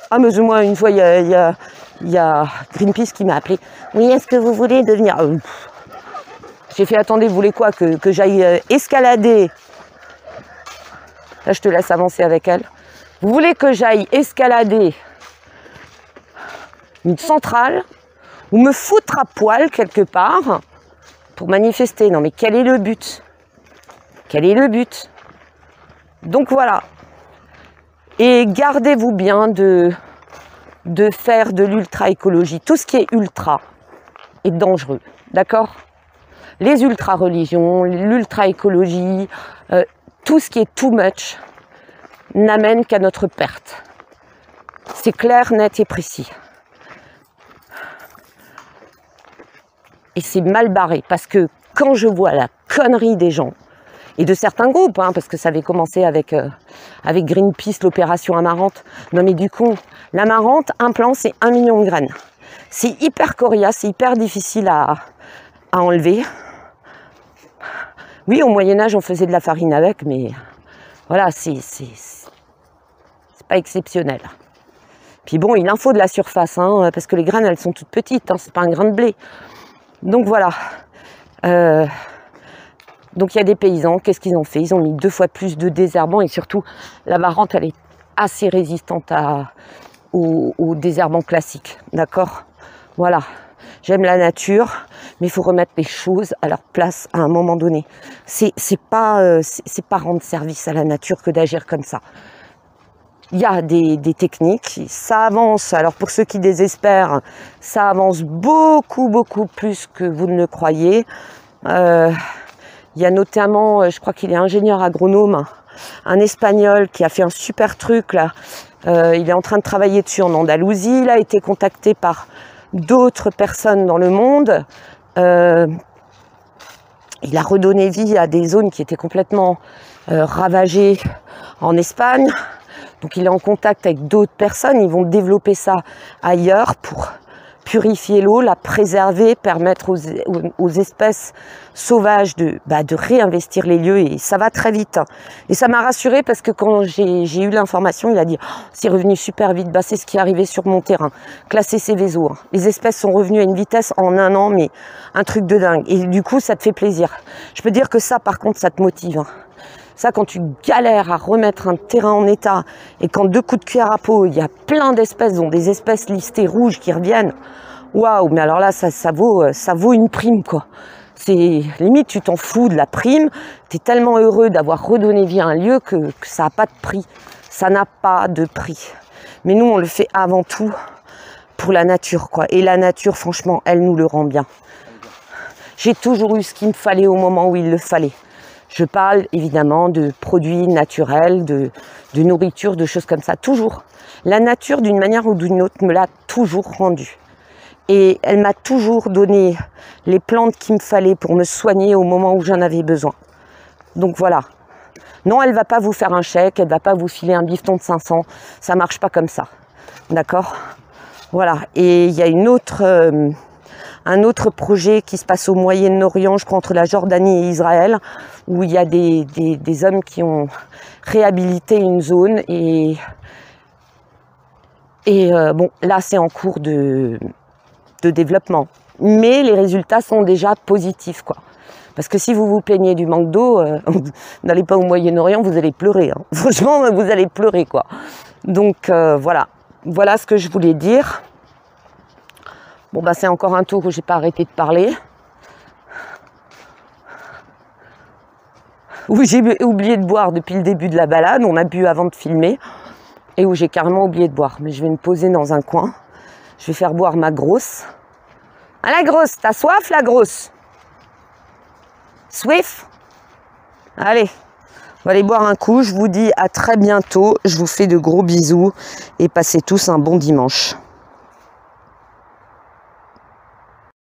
Ah, mais moi, une fois, il y a Greenpeace qui m'a appelé. Oui, est-ce que vous voulez devenir... J'ai fait, attendez, vous voulez quoi? Que j'aille escalader? Là, je te laisse avancer avec elle. Vous voulez que j'aille escalader une centrale ou me foutre à poil quelque part pour manifester? Non, mais quel est le but? Quel est le but? Donc voilà. Et gardez-vous bien de faire de l'ultra-écologie. Tout ce qui est ultra est dangereux. D'accord? Les ultra-religions, l'ultra-écologie, tout ce qui est too much n'amène qu'à notre perte. C'est clair, net et précis. Et c'est mal barré, parce que quand je vois la connerie des gens, et de certains groupes, hein, parce que ça avait commencé avec Greenpeace, l'opération Amarante. Non mais du coup, l'amarante, un plant, c'est 1 million de graines. C'est hyper coriace, c'est hyper difficile à enlever. Oui, au Moyen-Âge, on faisait de la farine avec, mais voilà, c'est pas exceptionnel. Puis bon, il en faut de la surface, hein, parce que les graines, elles sont toutes petites, hein, c'est pas un grain de blé. Donc voilà. Donc il y a des paysans, qu'est-ce qu'ils ont fait? Ils ont mis 2 fois plus de désherbants et surtout, l'amarante, elle est assez résistante au désherbant classique, d'accord? Voilà. J'aime la nature, mais il faut remettre les choses à leur place à un moment donné. C'est pas rendre service à la nature que d'agir comme ça. Il y a des techniques, ça avance. Alors pour ceux qui désespèrent, ça avance beaucoup, beaucoup plus que vous ne le croyez. Il y a notamment, je crois qu'il est ingénieur agronome, un Espagnol qui a fait un super truc là. Il est en train de travailler dessus en Andalousie. Il a été contacté par d'autres personnes dans le monde Il a redonné vie à des zones qui étaient complètement ravagées en Espagne. Donc il est en contact avec d'autres personnes. Ils vont développer ça ailleurs pour purifier l'eau, la préserver, permettre aux espèces sauvages de réinvestir les lieux, et ça va très vite. Et ça m'a rassurée parce que quand j'ai eu l'information, il a dit oh, c'est revenu super vite, c'est ce qui est arrivé sur mon terrain, classer Seveso. Les espèces sont revenues à une vitesse en 1 an, mais un truc de dingue. Et du coup, ça te fait plaisir. Je peux dire que ça, par contre, ça te motive. Ça, quand tu galères à remettre un terrain en état et quand 2 coups de cuillère à peau, il y a plein d'espèces, dont des espèces listées rouges qui reviennent, waouh, mais alors là, ça vaut une prime, quoi. C'est limite, tu t'en fous de la prime, tu es tellement heureux d'avoir redonné vie à un lieu que ça n'a pas de prix. Ça n'a pas de prix. Mais nous, on le fait avant tout pour la nature, quoi. Et la nature, franchement, elle nous le rend bien. J'ai toujours eu ce qu'il me fallait au moment où il le fallait. Je parle évidemment de produits naturels, de nourriture, de choses comme ça, toujours. La nature, d'une manière ou d'une autre, me l'a toujours rendue. Et elle m'a toujours donné les plantes qu'il me fallait pour me soigner au moment où j'en avais besoin. Donc voilà. Non, elle ne va pas vous faire un chèque, elle ne va pas vous filer un bifton de 500. Ça ne marche pas comme ça. D'accord ? Voilà. Et il y a un autre projet qui se passe au Moyen-Orient, je crois, entre la Jordanie et Israël, où il y a des hommes qui ont réhabilité une zone. Et bon, là, c'est en cours de développement. Mais les résultats sont déjà positifs, quoi. Parce que si vous vous plaignez du manque d'eau, n'allez pas au Moyen-Orient, vous allez pleurer. Hein. Franchement, vous allez pleurer, quoi. Donc, voilà. Voilà ce que je voulais dire. Bon, c'est encore un tour où j'ai pas arrêté de parler. Où j'ai oublié de boire depuis le début de la balade. On a bu avant de filmer. Et où j'ai carrément oublié de boire. Mais je vais me poser dans un coin. Je vais faire boire ma grosse. Ah, la grosse, t'as soif, la grosse? Swift? Allez, on va aller boire un coup. Je vous dis à très bientôt. Je vous fais de gros bisous et passez tous un bon dimanche.